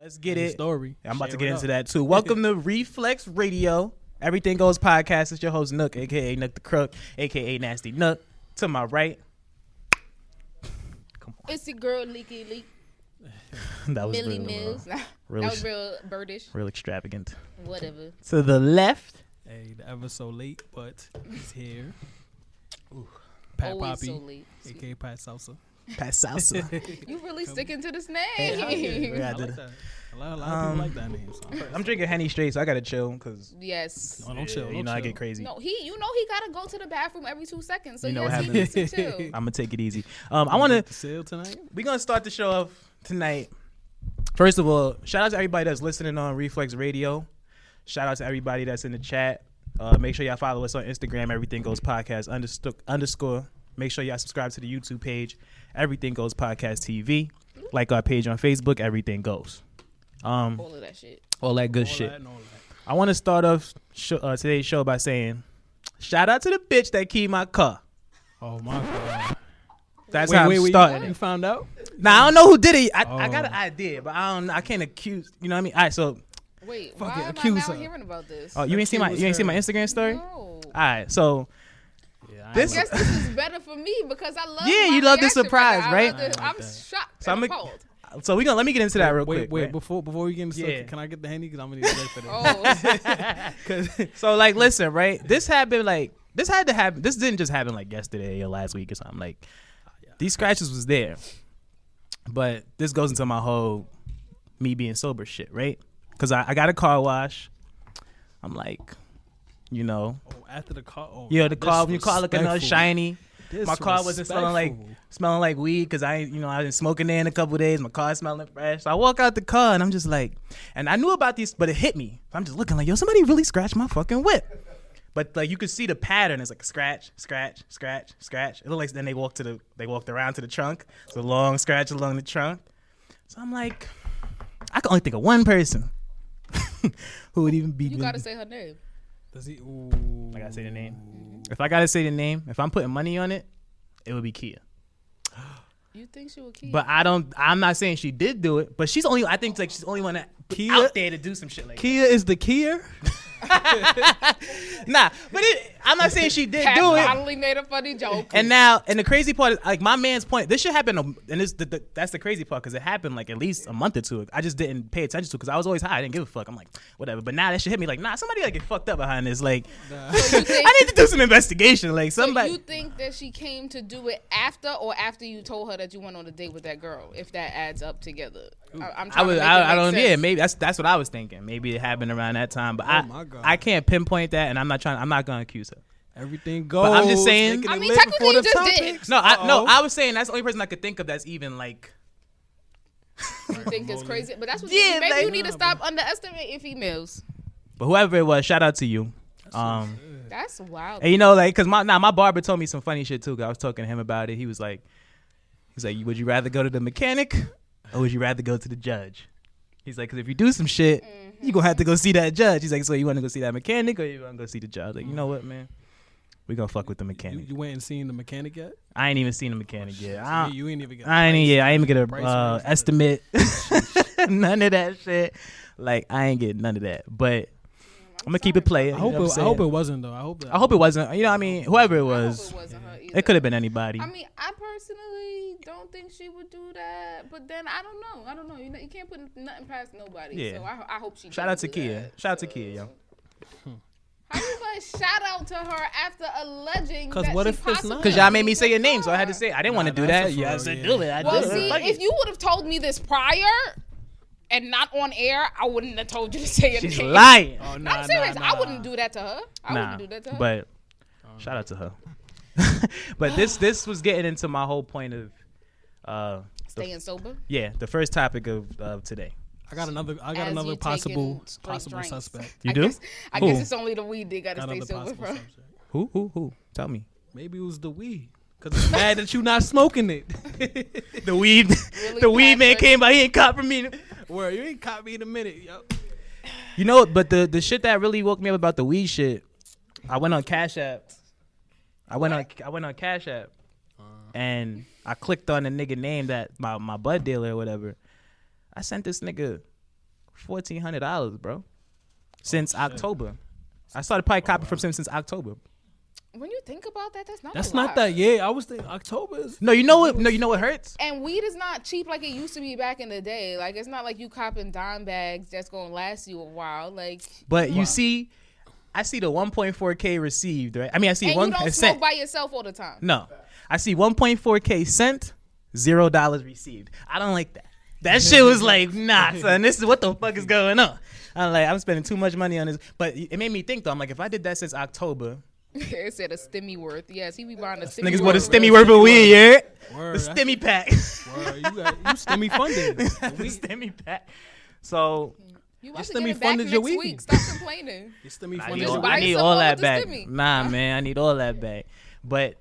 Let's get it. Story. I'm about to get into that too. Welcome to Reflex Radio. Everything Goes podcast. It's your host Nook, aka Nook the Crook, aka Nasty Nook. To my right. Come on. It's your girl Leaky Leak. That was Millie really, Mills. really, that was real birdish. Real extravagant. Whatever. To the left. Hey, the ever so late, but he's here. Ooh. Pat Always Poppy, so late. aka Pat Salsa. Pat Salsa. You really sticking to this name. Hey, I like that. A lot of people like that name. So. I'm drinking Henny straight, so I gotta chill because yes. No, don't chill. You know I get crazy. No, he gotta go to the bathroom every 2 seconds. So you know yes, what he needs to happens. chill. I'm gonna take it easy. I want to sail tonight. We're gonna start the show off tonight. First of all, shout out to everybody that's listening on Reflex Radio. Shout out to everybody that's in the chat. Make sure y'all follow us on Instagram. Everything Goes Podcast _. Make sure y'all subscribe to the YouTube page. Everything Goes Podcast TV. Like our page on Facebook. Everything Goes. All of that shit. All that good all shit. That and all that. I want to start off today's show by saying, shout out to the bitch that keyed my car. Oh my god. That's how I'm starting. You found out? Now I don't know who did it. I got an idea, but I can't accuse. You know what I mean? All right, so. Wait, Fuck why it, am I accuse now her. hearing about this? Oh, you ain't seen my Instagram story? No. All right, so. Yeah, I guess this is better for me because I love. Yeah, my you love the reaction surprise, right? right? I'm shocked. So I'm appalled. So let me get into that real quick. Wait, right? before we get into Yeah. stuff, can I get the Henny? Because I'm gonna need to wait for this. Oh, So like, listen, right? This had to happen. This didn't just happen like yesterday or last week or something. Like, these scratches was there, but this goes into my whole me being sober shit, right? Because I got a car wash. I'm like, you know, After the car, the car when your car looking all shiny. My car wasn't smelling like weed because I've been smoking there in a couple of days. My car smelling fresh. So I walk out the car and I'm just like, and I knew about these, but it hit me. I'm just looking like, yo, somebody really scratched my fucking whip. But like you could see the pattern. It's like scratch, scratch, scratch, scratch. It looked like then they walked around to the trunk. It's a long scratch along the trunk. So I'm like, I can only think of one person who would even be. you gotta say her name. Does he? I gotta say the name. If I gotta say the name, if I'm putting money on it, it would be Kia. You think she would keep? But I'm not saying she did do it, but she's the only one that out there to do some shit like Kia is the Kia? Nah, but I'm not saying she did Pat do it. finally made a funny joke. And the crazy part is, like, my man's point, this shit happened, and that's the crazy part, because it happened, like, at least a month or two ago. I just didn't pay attention to it, because I was always high. I didn't give a fuck. I'm like, whatever. But now that shit hit me, like, nah, somebody gotta get fucked up behind this. Like, So I need to do some investigation. Like, somebody. So you think that she came to do it after or after you told her that you went on a date with that girl, if that adds up together? I'm trying to make it I don't. make Yeah, sense. maybe that's what I was thinking. Maybe it happened around that time, but my God. I can't pinpoint that, and I'm not gonna accuse her. Everything goes. But I'm just saying- Making I it mean, lit technically before you the just did. topics. No, I was saying that's the only person I could think of that's even like. You think it's crazy, but that's what Yeah, maybe like- you need to stop underestimating females. But whoever it was, shout out to you. That's wild. And you know, like, cause my barber told me some funny shit too. 'Cause I was talking to him about it. He's like, would you rather go to the mechanic or would you rather go to the judge? He's like, cause if you do some shit, you gonna have to go see that judge. He's like, so you want to go see that mechanic or you want to go see the judge? Like, you know what, man? We gonna fuck with the mechanic. You went and seen the mechanic yet? I ain't even seen the mechanic yet. You ain't even get. I ain't even get price a range. estimate. None of that shit. Like, I ain't getting none of that. But I'm gonna keep it playing. I hope it wasn't though. I hope it wasn't. You know what I mean? Whoever it I hope was, it wasn't her either. it could have been anybody. I mean, I personally don't think she would do that, but then I don't know. You can't put nothing past nobody. Yeah. So I hope she. Shout doesn't out to do Kia. that. Shout out to Kia, yo. How you gonna shout out to her after alleging? 'Cause that what she if it's not? possibly Cause y'all made me used say a your name, so I had to car? say it. I didn't want to do that's that. a Yeah, I fail, said yeah. do it. I Well, did see, it. Fuck if it. you would have told me this prior and not on air, I wouldn't have told you to say your She's name. lying. Oh, No, I'm serious. I wouldn't do that to her. I wouldn't do that to her. But shout out to her. But this was getting into my whole point of Staying sober. yeah, the first topic of today. I got another As you possible taking straight drinks. suspect. You do? I Who? guess it's only the weed they gotta Got stay another sober possible from. subject. Who? Tell me. Maybe it was the weed. Cause it's bad that you not smoking it. The weed, Really the weed man Patrick. came by. He ain't caught from me. Word, you ain't caught me in a minute, yo. You know, but the shit that really woke me up about the weed shit, I went on Cash App. I went on Cash App, and I clicked on the nigga name that my bud dealer or whatever. I sent this nigga $1,400, bro. Since October. I started probably copying from since October. When you think about that, that's not. That's a not lot. that. Yeah, I was thinking October is. No, you know what? No, you know what hurts? And weed is not cheap like it used to be back in the day. Like it's not like you copping dime bags that's gonna last you a while. Like, but you see, I see the 1.4K received, right? I mean, I see and one you don't cent. smoke by yourself all the time. No, I see 1.4K sent, $0 received. I don't like that. That shit was like, nah, son. This is what the fuck is going on. I'm like, I'm spending too much money on this. But it made me think though. I'm like, if I did that since October. It said a stimmy worth. Yes, he be buying a stimmy Niggas worth. bought a stimmy worth of weed, yeah? Word, The stimmy pack. Word, you stimmy funded. The stimmy pack. So You about to stimmy get it back funded next your weed. week. Stop complaining. Your stimmy I funded. need, Just all, buy I need yourself all one that with the back. stimmy. Nah, man, I need all that back. But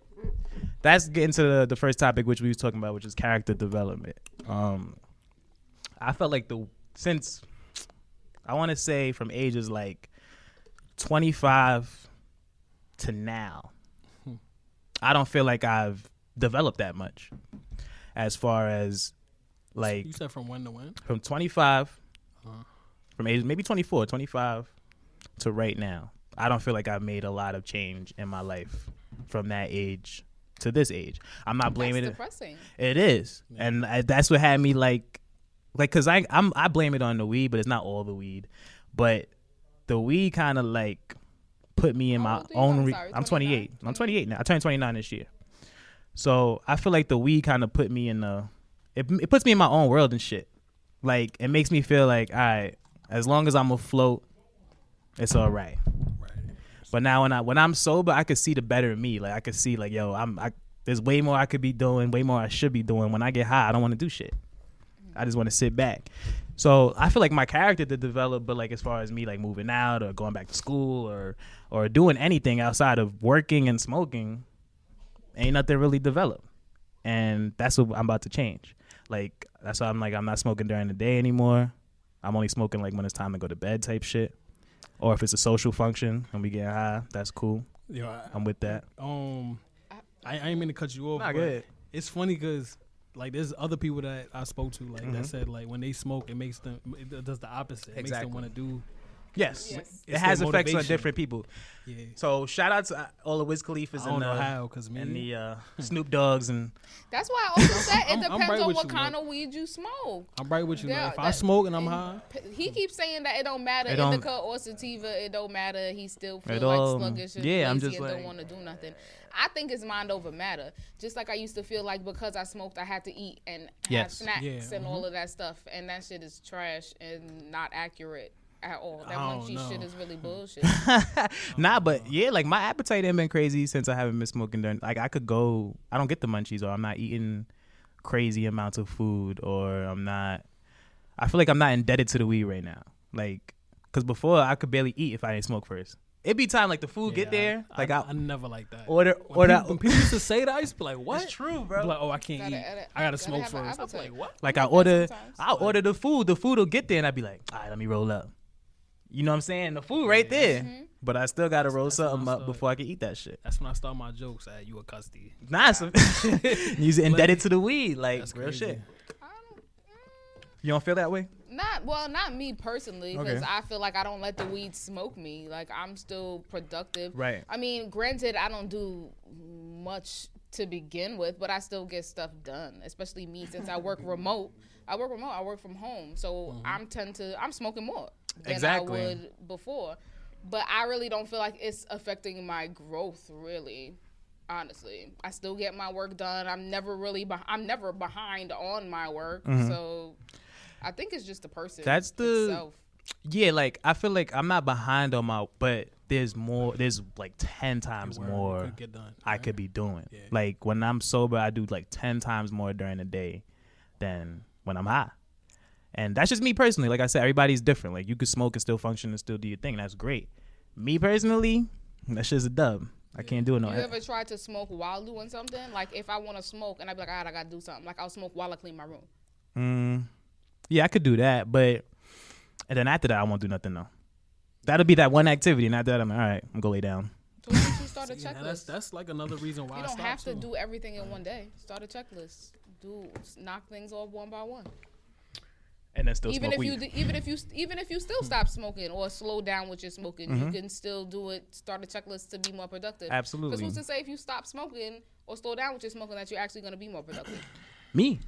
that's getting to the first topic, which we was talking about, which is character development. I felt like since I want to say from ages like 25 to now, I don't feel like I've developed that much as far as like You said from when to when? from 25 from age maybe 24, 25 to right now. I don't feel like I've made a lot of change in my life from that age to this age. I'm not blaming That's depressing. it is, and that's what had me like because I blame it on the weed, but it's not all the weed, but the weed kind of like put me in How my old are you? own. I'm sorry, I'm 28. I'm 28 now. I turned 29 this year, so I feel like the weed kind of put me in it puts me in my own world and shit. Like it makes me feel like, all right, as long as I'm afloat, it's all right. But now when I'm sober, I could see the better me. Like I could see like, yo, there's way more I could be doing, way more I should be doing. When I get high, I don't want to do shit. I just want to sit back. So I feel like my character to develop, but like as far as me like moving out or going back to school or doing anything outside of working and smoking, ain't nothing really developed. And that's what I'm about to change. Like that's why I'm like I'm not smoking during the day anymore. I'm only smoking like when it's time to go to bed type shit. Or if it's a social function and we get high, that's cool. Yo, I'm with that. I ain't mean to cut you off. Nah, but good. It's funny because like there's other people that I spoke to like that said like when they smoke it makes them it does the opposite. It makes them want to do. Yes. Yes. It has their effects on motivation. different people. Yeah. So shout out to all the Wiz Khalifa's I don't know how because me and the Snoop Dogg's and That's why I also said it I'm depends right on with what you, kind man. of weed you smoke. I'm right with you. Yeah, Like, if I that- smoke and I'm high, He keeps saying that it don't matter It don't- indica or sativa. It don't matter. He still feels It like all- sluggish and yeah, I'm lazy just and like- don't want to do nothing. I think it's mind over matter. Just like I used to feel like because I smoked, I had to eat and have Yes. snacks Yeah, and all of that stuff. And that shit is trash and not accurate at all. That I don't munchy know. shit is really bullshit. nah, but yeah, like my appetite ain't been crazy since I haven't been smoking during. Like I don't get the munchies, or I'm not eating crazy amounts of food, or I feel like I'm not indebted to the weed right now. Like, cause before I could barely eat if I didn't smoke first. It'd be time like the food get there, like I never like that. order. When people used to say that, I used to be like, "What?" It's true, Be bro. like, "Oh, I can't Gotta eat. edit- I gotta gotta smoke have an first." I'm appetite. like, "What?" Like I I do that order sometimes. the food. The food will get there, and I'd be like, all right, let me roll up. You know what I'm saying? The food right there, Mm-hmm. but I still gotta roll that's when something I up start. before I can eat that shit. That's when I start my jokes. At you a custody. Nah, you's indebted to the weed, like That's real crazy. shit. I don't, You don't feel that way? not me personally, because Okay. I feel like I don't let the weed smoke me. Like I'm still productive. Right. I mean, granted, I don't do much to begin with, but I still get stuff done. Especially me, since I work remote. I work from home, so I'm smoking more than Exactly. I would before. But I really don't feel like it's affecting my growth, really. Honestly, I still get my work done. I'm never behind on my work. So I think it's just the person. That's the- itself. Yeah, like I feel like I'm not behind on my, but there's like 10 times Word, more could get done. I could be doing. Yeah. Like when I'm sober, I do like 10 times more during the day than when I'm high. And that's just me personally. Like I said, everybody's different. Like you could smoke and still function and still do your thing. That's great. Me personally, that shit's a dub. I can't do it no. You ever tried to smoke while doing something? Like if I want to smoke and I be like, all right, I gotta do something. Like I'll smoke while I clean my room. Yeah, I could do that, but and then after that, I won't do nothing though. That'll be that one activity, and after that, I'm like, all right, I'm gonna go lay down. So why don't you start a Yeah, checklist? that's like another reason why You I don't stopped have to too. do everything in one day. Start a checklist. Knock things off one by one. And then still even smoke if weed. even if you still stop smoking or slow down with your smoking, you can still do it. Start a checklist to be more productive. Absolutely. Because who's to say if you stop smoking or slow down with your smoking that you're actually going to be more productive? Me.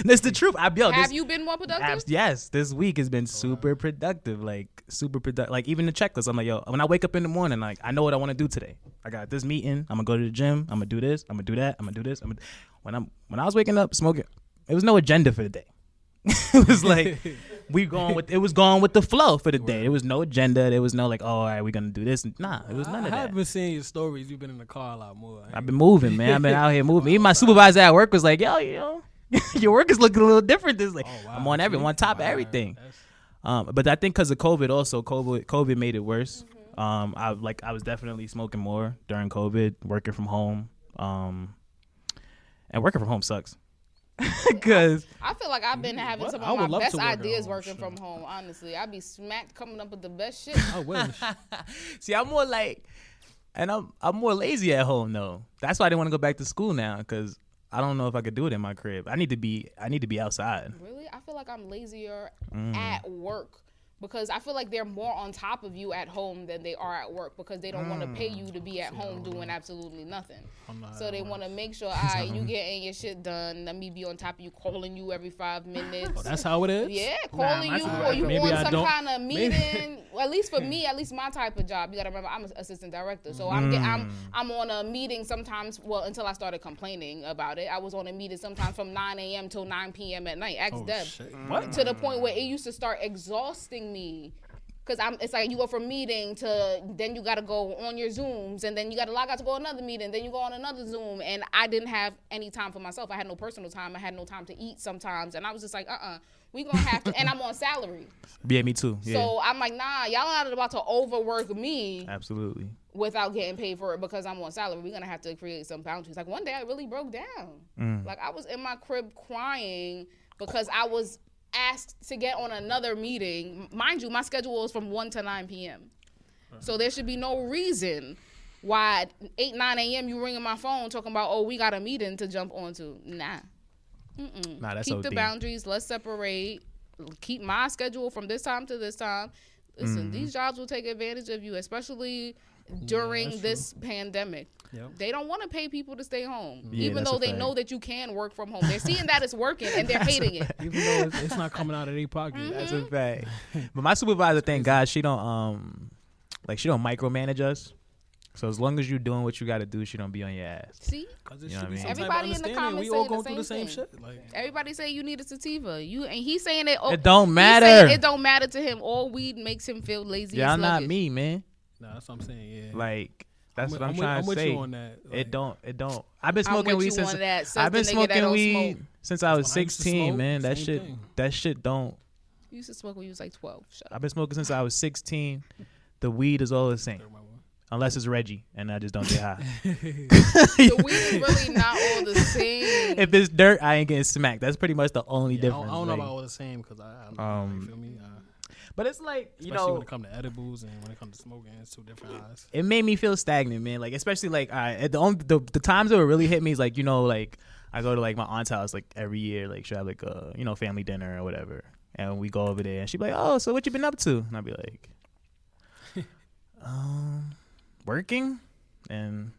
That's the truth. Have you been more productive? Yes, this week has been super productive. Like super productive. Like even the checklist, I'm like, yo, when I wake up in the morning, like I know what I want to do today. I got this meeting. I'm gonna go to the gym. I'm gonna do this. I'm gonna do that. I'm gonna do this. When I was waking up smoking, it was no agenda for the day. It was like it was going with the flow for the day. There was no agenda. There was no like, oh, all right, we're gonna do this. Nah, it was none of that. I've been seeing your stories. You've been in the car a lot more. I've been moving, man. I've been out here moving. Even my supervisor at work was like, yo, your work is looking a little different. This like I'm on top of everything. But I think because of COVID made it worse. I was definitely smoking more during COVID, working from home. And working from home sucks. Because I feel like I've been having some of my best ideas working from home. Honestly, I'd be smacked coming up with the best shit. I wish. See, I'm more like, and I'm more lazy at home though. That's why I didn't want to go back to school now because I don't know if I could do it in my crib. I need to be outside. Really, I feel like I'm lazier at work. Because I feel like they're more on top of you at home than they are at work because they don't want to pay you to be at home doing absolutely nothing. So they want to make sure, you getting your shit done. Let me be on top of you, calling you every 5 minutes. Oh, that's how it is? Yeah, calling you or you on some kind of meeting. Well, at least for me, at least my type of job. You got to remember, I'm an assistant director. So I'm on a meeting sometimes, well, until I started complaining about it. I was on a meeting sometimes from 9 a.m. till 9 p.m. at night. Ask Deb. What? To the point where it used to start exhausting me because it's like you go from meeting to then you got to go on your Zooms and then you got to log out to go another meeting, then you go on another Zoom, and I didn't have any time for myself. I had no personal time. I had no time to eat sometimes, and I was just like, we gonna have to. And I'm on salary. Yeah, me too. Yeah. So I'm like, nah, y'all not about to overwork me. Absolutely. Without getting paid for it because I'm on salary. We're gonna have to create some boundaries. Like one day I really broke down. Like I was in my crib crying because I was asked to get on another meeting. Mind you, my schedule is from 1 to 9 p.m. So there should be no reason why 8, 9 a.m. you ringing my phone talking about, oh, we got a meeting to jump onto. Nah, that's keep OD. the boundaries. Let's separate. Keep my schedule from this time to this time. Listen, these jobs will take advantage of you, especially during this pandemic. Yep. They don't want to pay people to stay home, Yeah, even though they know that you can work from home. They're seeing that it's working and they're hating it. Even though it's not coming out of their pocket. That's a fact. But my supervisor, thank God, she don't micromanage us. So as long as you're doing what you got to do, she don't be on your ass. See, you know what I mean? Everybody in the comments we all saying going the through the same same thing. shit. Like, everybody say you need a sativa. And he's saying it. It don't matter. It don't matter to him. All weed makes him feel lazy. Yeah, and I'm sluggish. not me, man. nah, that's what I'm saying. Yeah. Like that's what I'm trying I'm to with say. you on that. Like, It don't. I've been smoking weed since I've been smoking weed since I was when I used to 16, smoke, man. That same shit. thing. That shit don't. You used to smoke when you was like 12. Shut up. I've been smoking since I was 16. The weed is all the same, unless it's Reggie, and I just don't get high. The weed is really not all the same. If it's dirt, I ain't getting smacked. That's pretty much the only difference. I don't know like, about all the same because I you feel me? But it's like, Especially when it comes to edibles and when it comes to smoking, it's two different eyes. It made me feel stagnant, man. Like, especially like, the times that would really hit me is like, like I go to like my aunt's house like every year, like she'll have like a family dinner or whatever, and we go over there and she'd be like, oh, so what you been up to? And I'd be like, working, and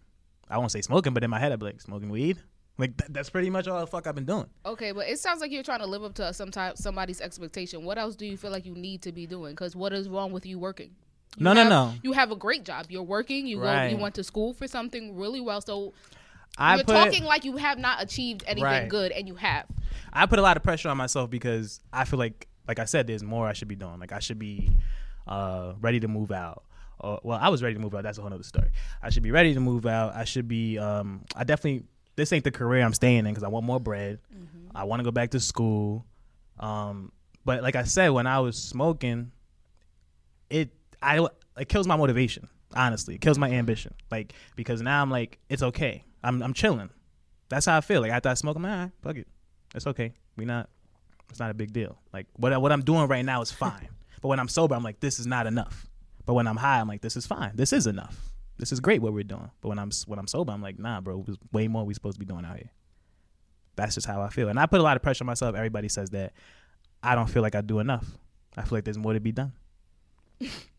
I won't say smoking, but in my head I'd be like, smoking weed. Like that's pretty much all the fuck I've been doing. Okay, but it sounds like you're trying to live up to somebody's expectation. What else do you feel like you need to be doing? Because what is wrong with you working? No. You have a great job. You're working. You went to school for something really well. So you're talking like you have not achieved anything good, and you have. I put a lot of pressure on myself because I feel like I said, there's more I should be doing. Like I should be ready to move out. Well, I was ready to move out. That's a whole other story. I should be ready to move out. I should be. This ain't the career I'm staying in because I want more bread. Mm-hmm. I want to go back to school. But like I said, when I was smoking, it kills my motivation. Honestly, it kills my ambition. Like because now I'm like, it's okay. I'm chilling. That's how I feel. Like after I smoke, I'm like, all right, fuck it. It's okay. It's not a big deal. Like what I'm doing right now is fine. But when I'm sober, I'm like, this is not enough. But when I'm high, I'm like, this is fine. This is enough. This is great what we're doing. But when I'm sober, I'm like, nah, bro, there's way more we supposed to be doing out here. that's just how I feel. And I put a lot of pressure on myself. Everybody says that. I don't feel like I do enough. I feel like there's more to be done.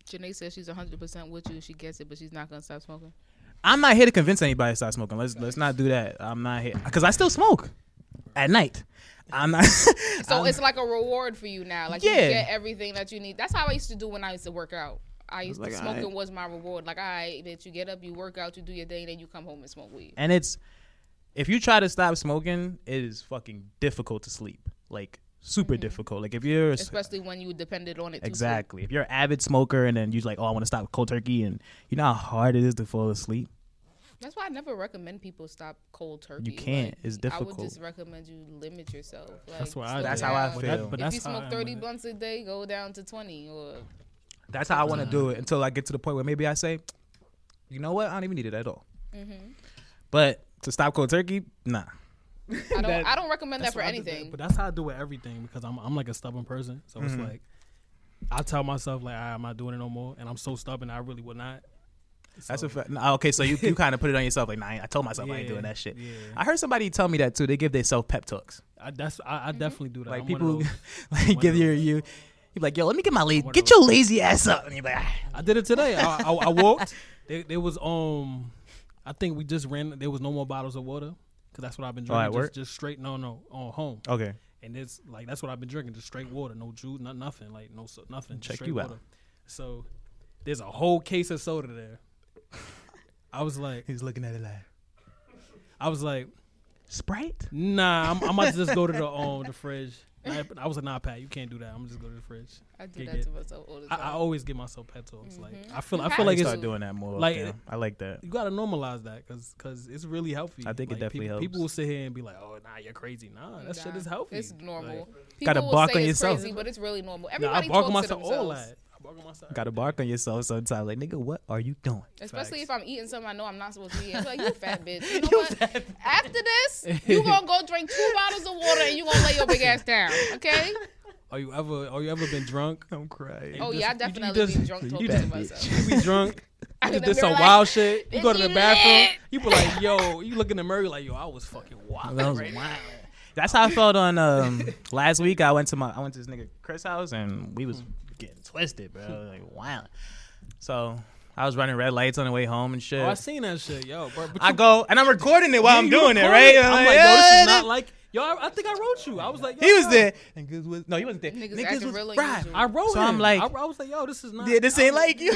Janae says she's 100% with you. She gets it, but she's not going to stop smoking. I'm not here to convince anybody to stop smoking. Let's not do that. I'm not here. Because I still smoke at night. I'm not. So it's like a reward for you now. Like, you get everything that you need. That's how I used to do when I used to work out. Smoking was my reward. Like, all right, bitch, you get up, you work out, you do your day, and then you come home and smoke weed. And if you try to stop smoking, it is fucking difficult to sleep. Like, super difficult. Like, if you're... Especially when you depended on it. Exactly. If you're an avid smoker and then you're like, oh, I want to stop cold turkey, and you know how hard it is to fall asleep? That's why I never recommend people stop cold turkey. You can't. Like, it's difficult. I would just recommend you limit yourself. Like, that's how I feel. But if you smoke 30 blunts a day, go down to 20 or... That's how I want to do it until I get to the point where maybe I say, you know what? I don't even need it at all. But to stop cold turkey, nah. I don't recommend that for anything. But that's how I do with everything because I'm like a stubborn person. So it's like I tell myself like I'm not doing it no more, and I'm so stubborn I really would not. So. That's a fact. Okay, so you kind of put it on yourself like, nah, I told myself I ain't doing that shit. Yeah. I heard somebody tell me that too. They give themselves pep talks. I definitely do that. Like, people like give you. You're like, yo, let me get your lazy ass up. And you're like, I did it today. I walked. There was I think we just ran. There was no more bottles of water because that's what I've been drinking. Just straight. No, home. Okay. And it's like that's what I've been drinking. Just straight water, no juice, nothing. Like nothing. Check straight you water. out. So there's a whole case of soda there. I was like, he's looking at it like. I was like, Sprite? Nah, I'm about to just go to the fridge. I was like, nah, Pat, you can't do that. I'm just go to the fridge. I do that to myself all the time. I always give myself pep talks. Like I feel like it's start doing that more. Like I like that. You gotta normalize that because it's really healthy. I think it definitely helps. People will sit here and be like, oh, nah, you're crazy. Nah, that shit is healthy. It's normal. Like, gotta bark on yourself. Crazy, but it's really normal. Everybody I bark talks on to themselves. Gotta bark on yourself sometimes. Like, nigga, what are you doing? Especially if I'm eating something I know I'm not supposed to eat. I'm like, you fat bitch. You know what? After this, you gonna go drink 2 bottles of water and you gonna lay your big ass down. Okay? Are you ever been drunk? I'm crying. Oh yeah, I definitely be drunk talking to myself. You be drunk. You did some wild shit. You go to the bathroom. You be like, yo. You look in the mirror like, yo, I was fucking wild. That's how I felt on last week. I went to this nigga Chris' house and we was getting twisted, bro. Like, wow. So I was running red lights on the way home and shit. Oh, I seen that shit, yo. Bro, I go and I'm recording it while I'm doing it, right? I'm like, yo, this is not like. Yo, I think I wrote you. I was like, yo, he was there. And no, he wasn't there. Niggas was really fried. I wrote him. So I'm like, I was like, yo, this is not. Yeah, this ain't like you.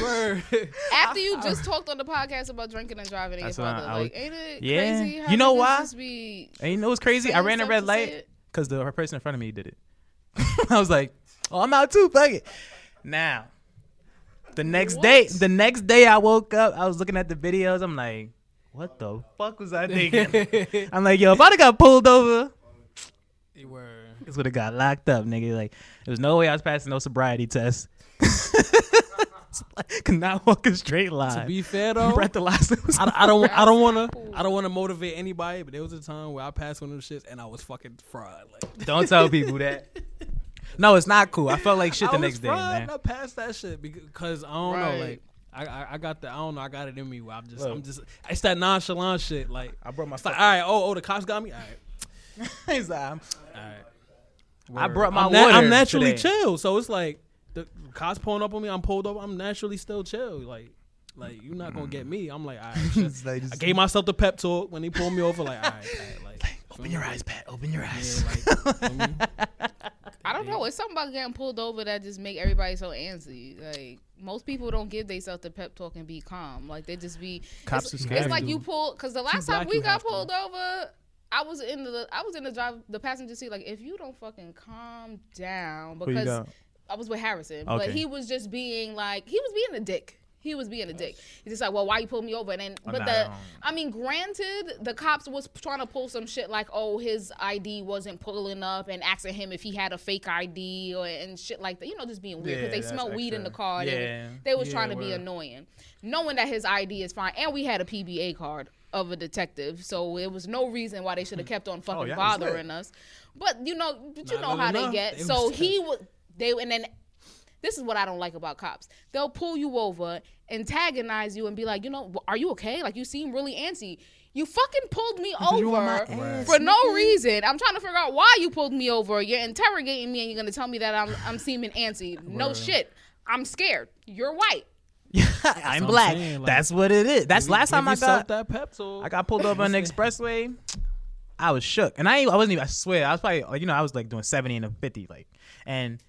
After you just talked on the podcast about drinking and driving, ain't it crazy? How you know why? And you know what's crazy? I ran a red light because the person in front of me did it. I was like, oh, I'm out too. Fuck it. Now, the next day I woke up. I was looking at the videos. I'm like, what the fuck was I thinking? I'm like, yo, if I'd have got pulled over, this would have got locked up, nigga. Like, there's no way I was passing no sobriety test. Could not walk a straight line. To be fair though, I don't want to motivate anybody, but there was a time where I passed one of the shits and I was fucking fried. Like, don't tell people that. No, it's not cool. I felt like shit the next day, man. I passed that shit because I don't know, like. I got the, I don't know, I got it in me where I'm just, it's that nonchalant shit. Like, I brought my, it's like, all right, the cops got me? All right. He's like, all right. I brought my water. I'm naturally today. chill. So it's like, the cops pulling up on me, I'm pulled over, I'm naturally still chill. Like you're not going to get me. I'm like, all right. I gave myself the pep talk when he pulled me over, like, all right. Like, open your eyes, Pat. Open your eyes. Yeah, I don't know. It's something about getting pulled over that just make everybody so antsy. Like, most people don't give themselves the pep talk and be calm. Like, they just be. Cops are scared. It's like you pull, because the last time we got pulled over, I was in the passenger seat. Like, if you don't fucking calm down, because I was with Harrison, but he was just being like, he was being a dick. He was being a dick. He's just like, well, why you pull me over? And then, granted, the cops was trying to pull some shit like, oh, his ID wasn't pulling up, and asking him if he had a fake ID and shit like that. You know, just being weird because they smelled weed in the car. They was trying to be annoying, knowing that his ID is fine, and we had a PBA card of a detective, so it was no reason why they should have kept on fucking bothering us. But you know how they get. So and then. This is what I don't like about cops. They'll pull you over, antagonize you, and be like, are you okay? Like, you seem really antsy. You fucking pulled me over for no reason. I'm trying to figure out why you pulled me over. You're interrogating me and you're gonna tell me that I'm seeming antsy. No shit. I'm scared. You're white. I'm black. Like, that's what it is. That's last time I got that pep talk. I got pulled over on the expressway. I was shook, and I wasn't even. I swear, I was probably like, I was like doing 70 and a 50, like, and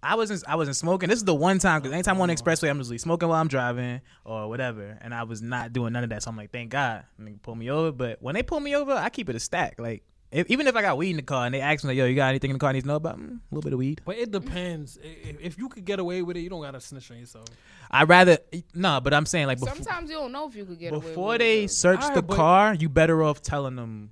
I wasn't smoking. This is the one time, because anytime I'm on the expressway, I'm usually smoking while I'm driving or whatever, and I was not doing none of that. So I'm like, thank God, and they pull me over. But when they pull me over, I keep it a stack, like. Even if I got weed in the car and they ask me, like, yo, you got anything in the car I need to know about? A little bit of weed. But it depends. If you could get away with it, you don't got to snitch on yourself. I'd rather, but I'm saying, like, sometimes you don't know if you could get away with it. Before they search the car, you better off telling them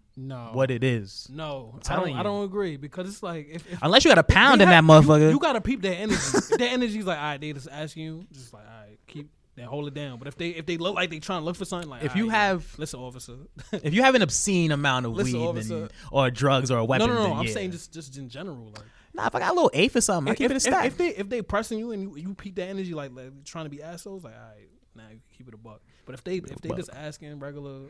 what it is. No, I don't agree, because it's like, if unless you got a pound in that motherfucker. You got to peep their energy. If their energy's like, all right, they just asking you, just like, all right, keep. Then hold it down. But if they look like they trying to look for something, like, if you have, listen, officer, if you have an obscene amount of weed or drugs or a weapon, no, I'm saying just in general, like, nah, if I got a little eighth or something, I keep it a stack. If they pressing you and you peep that energy, like trying to be assholes, like, all right, nah, you keep it a buck. But if they just asking regular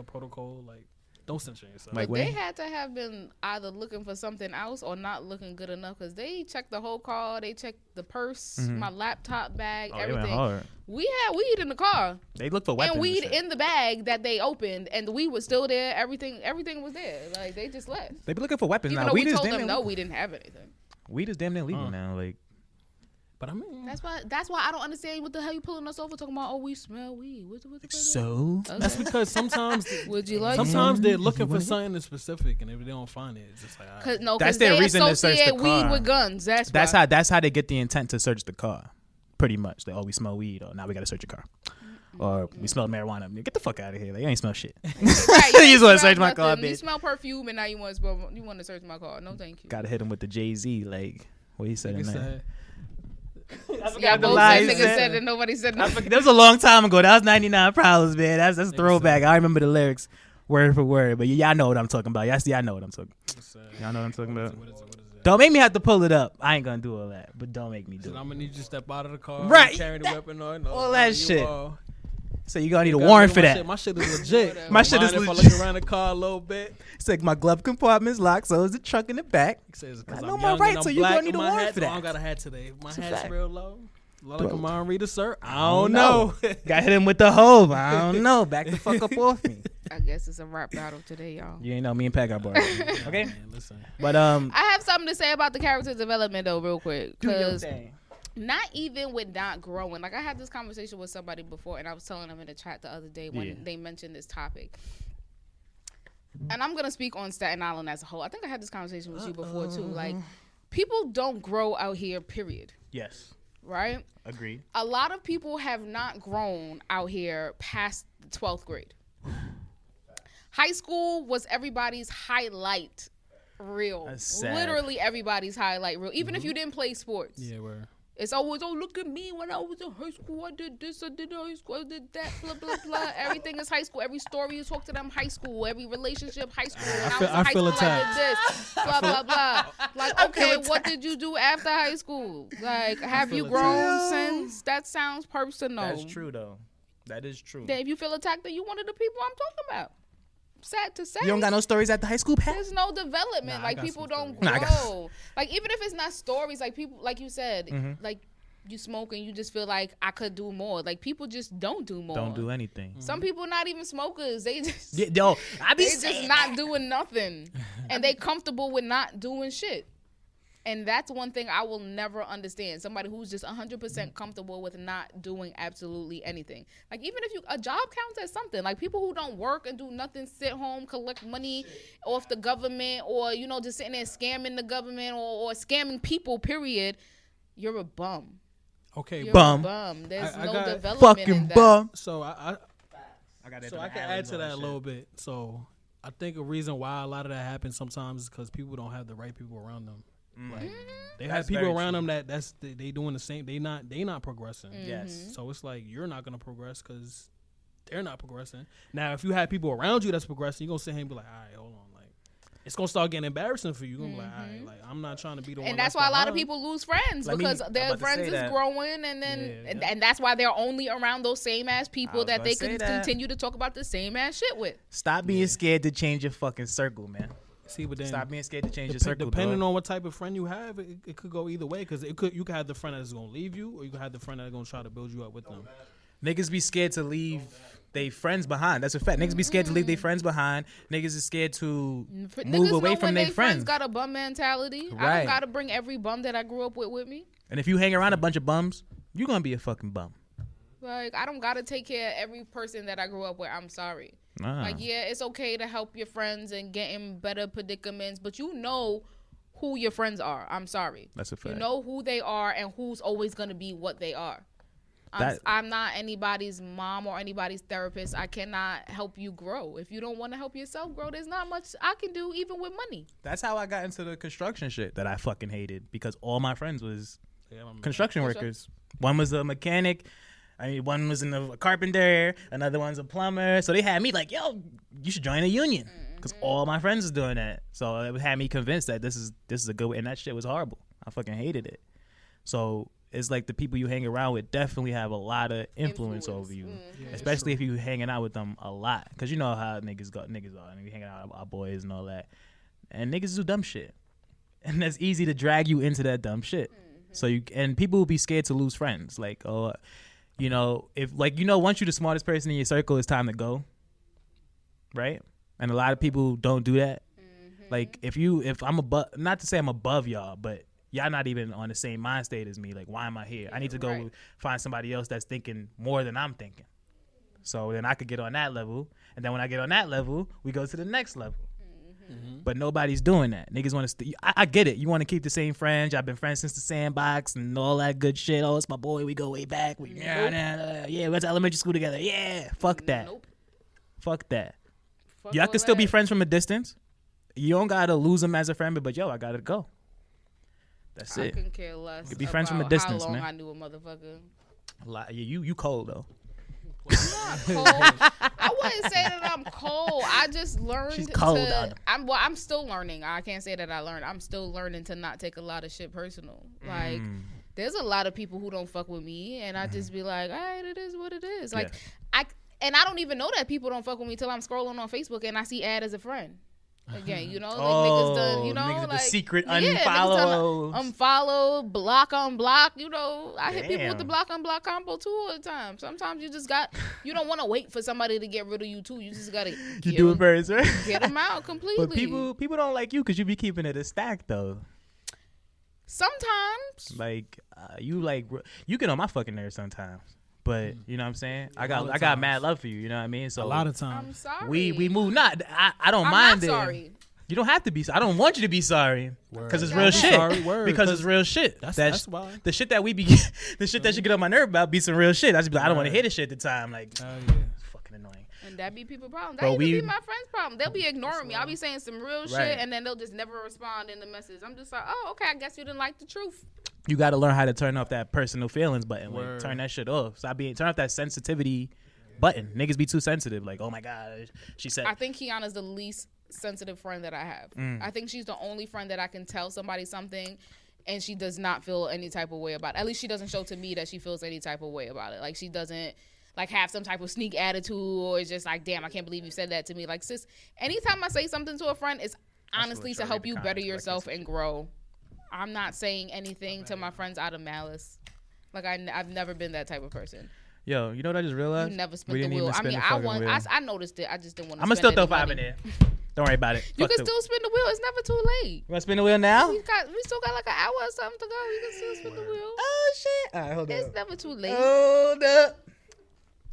protocol, like, don't censor yourself. But they had to have been either looking for something else or not looking good enough, because they checked the whole car. They checked the purse, my laptop bag, everything. We had weed in the car. They looked for weapons and weed in the bag that they opened, and the weed was still there. Everything was there. Like, they just left. They be looking for weapons even now. Though we told them no, we didn't have anything. Weed is damn near legal now. Like. But I mean, that's why I don't understand what the hell you pulling us over talking about. Oh, we smell weed. What the so okay. That's because sometimes would you like? Sometimes they're looking for something specific, and if they don't find it, it's just like, that's their reason to search the car. Weed with guns. That's how they get the intent to search the car. Pretty much, they we smell weed, or now we got to search your car, or we smell marijuana. Get the fuck out of here! Like, you ain't smell shit. Right, you just want to search my car, bitch. You smell perfume, and now you want to search my car. No, thank you. Gotta hit him with the Jay-Z, like what he said in there. Yeah, both niggas said that nobody said nothing. That was a long time ago. That was 99 Problems, man. That's a throwback. I remember the lyrics word for word, but y'all know what I'm talking about. Y'all know what I'm talking about. Y'all know what I'm talking about. What is it? Don't make me have to pull it up. I ain't gonna do all that, but don't make me do it. I'm gonna need you to step out of the car, right? Carry the weapon on all that shit. So you gonna need a warrant for that. My shit is legit. My shit is legit. If I look around the car a little bit, it's like my glove compartment's locked, so is the trunk in the back. I know my rights, so you gonna need a warrant for that. I don't got a hat today. My hat's real low. Like a mind reader, sir. I don't know. Got hit him with the hove. I don't know. Back the fuck up off me. I guess it's a rap battle today, y'all. You ain't know me and Pat got bars. Okay, man, listen. But I have something to say about the character development though, real quick. Because not even with not growing. Like, I had this conversation with somebody before, and I was telling them in the chat the other day when they mentioned this topic. And I'm gonna speak on Staten Island as a whole. I think I had this conversation with you before too. Like, people don't grow out here. Period. Yes. Right? Agreed. A lot of people have not grown out here past the 12th grade. High school was everybody's highlight reel. Literally everybody's highlight reel. Even if you didn't play sports. Yeah, where? It's always, oh, look at me when I was in high school. I did this, I did high school, I did that, blah, blah, blah. Everything is high school. Every story you talk to them, high school. Every relationship, high school. When I was in high school, I did this, blah, blah, blah. Like, okay, what did you do after high school? Like, have you grown since? That sounds personal. That's true, though. That is true. Then if you feel attacked, then you one of the people I'm talking about. Sad to say. You don't got no stories at the high school, Pat? There's no development. Like, people don't grow. Like, even if it's not stories, like people, like you said, like, you smoke and you just feel like I could do more. Like, people just don't do more. Don't do anything. Some people not even smokers. They just I be just not doing nothing, and they comfortable with not doing shit. And that's one thing I will never understand. Somebody who's just 100% comfortable with not doing absolutely anything. Like, even if a job counts as something. Like, people who don't work and do nothing, sit home, collect money off the government, or, just sitting there scamming the government or scamming people, period. You're a bum. Okay, You're bum. A bum. There's no development fucking in that. bum. So I can add to that a little bit. So I think a reason why a lot of that happens sometimes is because people don't have the right people around them. Like, they have people around them they doing the same. They not progressing. Yes. So it's like, you're not gonna progress because they're not progressing. Now, if you have people around you that's progressing, you're gonna sit here and be like, all right, hold on, like, it's gonna start getting embarrassing for you. You're gonna be like, all right, like I'm not trying to be the one. And that's why a lot of people lose friends because their friends is growing, and then and that's why they're only around those same ass people that they can continue to talk about the same ass shit with. Stop being scared to change your fucking circle, man. See, but then stop being scared to change your circle. Depending on what type of friend you have, it could go either way. Because you could have the friend that's gonna leave you, or you could have the friend that's gonna try to build you up with them. Niggas be scared to leave they friends behind. That's a fact. Niggas be scared to leave their friends behind. Niggas is scared to move away from their friends. Got a bum mentality. Right. I don't gotta bring every bum that I grew up with me. And if you hang around a bunch of bums, you're gonna be a fucking bum. Like, I don't gotta take care of every person that I grew up with. I'm sorry. Like, yeah, it's okay to help your friends and get in better predicaments, but you know who your friends are. I'm sorry. That's a fact. You know who they are and who's always gonna be what they are. I'm not anybody's mom or anybody's therapist. I cannot help you grow. If you don't want to help yourself grow, there's not much I can do, even with money. That's how I got into the construction shit that I fucking hated, because all my friends was construction workers. One was a mechanic. One was in a carpenter. Another one's a plumber. So they had me like, yo, you should join a union, because all my friends was doing that. So it had me convinced that this is a good way, and that shit was horrible. I fucking hated it. So it's like the people you hang around with definitely have a lot of influence over you, especially if you hanging out with them a lot. Because you know how niggas are. And we hanging out with our boys and all that. And niggas do dumb shit. And that's easy to drag you into that dumb shit. So people will be scared to lose friends. Like, once you're the smartest person in your circle, it's time to go. Right? And a lot of people don't do that. Like, if I'm not to say I'm above y'all, but y'all not even on the same mind state as me. Like, why am I here? I need to go find somebody else that's thinking more than I'm thinking. So then I could get on that level. And then when I get on that level, we go to the next level. But nobody's doing that. Niggas want to I get it. You want to keep the same friends. Y'all been friends since the sandbox and all that good shit. Oh, it's my boy. We go way back. We went to elementary school together. Yeah. Fuck that. Fuck that. Y'all can still be friends from a distance. You don't got to lose them as a friend, but yo, I got to go. That's it. I can care less. You be friends from a distance, how long man. I knew a motherfucker. You cold though. I'm not cold. I wouldn't say that I'm cold. I just learned. She's cold. I'm still learning. I can't say that I learned. I'm still learning to not take a lot of shit personal. Like, there's a lot of people who don't fuck with me, and I just be like, all right, it is what it is. Like, I don't even know that people don't fuck with me till I'm scrolling on Facebook and I see ad as a friend. Again, like niggas done, niggas like the secret unfollow, unfollow, block, unblock. I hit people with the block, unblock combo too all the time. Sometimes you don't want to wait for somebody to get rid of you too. You just gotta do it first, right? Get them out completely. But people don't like you because you be keeping it a stack though. Sometimes, like you get on my fucking nerves sometimes. But you know what I'm saying? I got mad love for you. You know what I mean? So a lot of times. I'm sorry. We move. I don't mind it. Sorry. You don't have to be. I don't want you to be sorry because it's real shit. Because it's real shit. That's why the shit that the shit that you get on my nerve about be some real shit. I just be like, I don't want to hear this shit at the time. Like, it's fucking annoying. And that be people's problem. That be my friend's problem. They'll be ignoring me. I'll be saying some real shit, and then they'll just never respond in the message. I'm just like, oh, okay. I guess you didn't like the truth. You got to learn how to turn off that personal feelings button. Like, turn that shit off. Turn off that sensitivity button. Niggas be too sensitive. Like, oh my God, she said. I think Kiana's the least sensitive friend that I have. I think she's the only friend that I can tell somebody something and she does not feel any type of way about it. At least she doesn't show to me that she feels any type of way about it. Like, she doesn't like have some type of sneak attitude or it's just like, damn, I can't believe you said that to me. Like, sis, anytime I say something to a friend, it's honestly to help you better yourself and grow. I'm not saying anything to my friends out of malice. Like, I've never been that type of person. Yo, you know what I just realized? You never spent the wheel. I noticed it. I just didn't want to. I'm gonna still throw 5 in there. Don't worry about it. You can still spin the wheel. It's never too late. You want to spin the wheel now? We still got like an hour or something to go. We can still spin the wheel. Oh shit! All right, hold up. It's never too late. Hold up.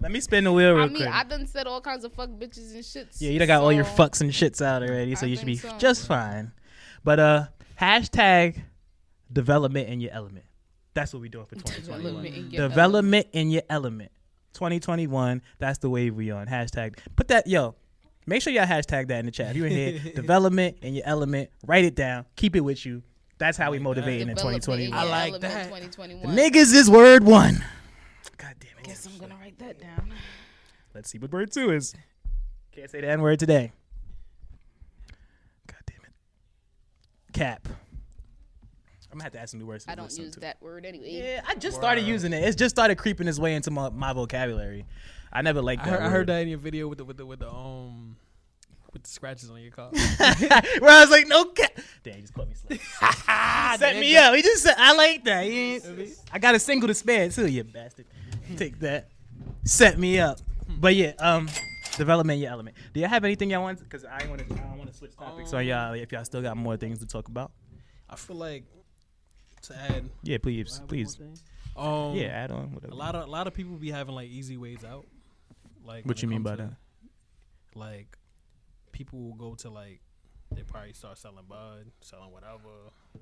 Let me spin the wheel real quick. I done said all kinds of fuck bitches and shits. Yeah, you done got all your fucks and shits out already, so you should be just fine. But hashtag development in your element. That's what we doing for 2021. Development in your element. 2021. That's the wave we on. Hashtag. Put that, make sure y'all hashtag that in the chat. If you in here, development in your element. Write it down. Keep it with you. That's how we motivating in 2021. I like that. 2021. Niggas is word 1. God damn it. Guess I'm gonna write that down. Let's see what word 2 is. Can't say the N word today. God damn it. Cap. I'm gonna have to add some new words. I don't use that word anyway. Yeah, I just started using it. It's just started creeping its way into my vocabulary. I never liked that. I heard that in your video with the scratches on your car. Where I was like, no cap. Damn, he just caught me slipping. Set me up. He just said, I like that. I got a single to spare too, you bastard. Take that. Set me up. But yeah, development your element. Do y'all have anything y'all want? Because I don't want to switch topics. So y'all, if y'all still got more things to talk about. I feel like to add. Yeah, please. Yeah, add on whatever. A lot of people be having like easy ways out. Like what you mean by that? Like people will go to like they probably start selling bud, selling whatever,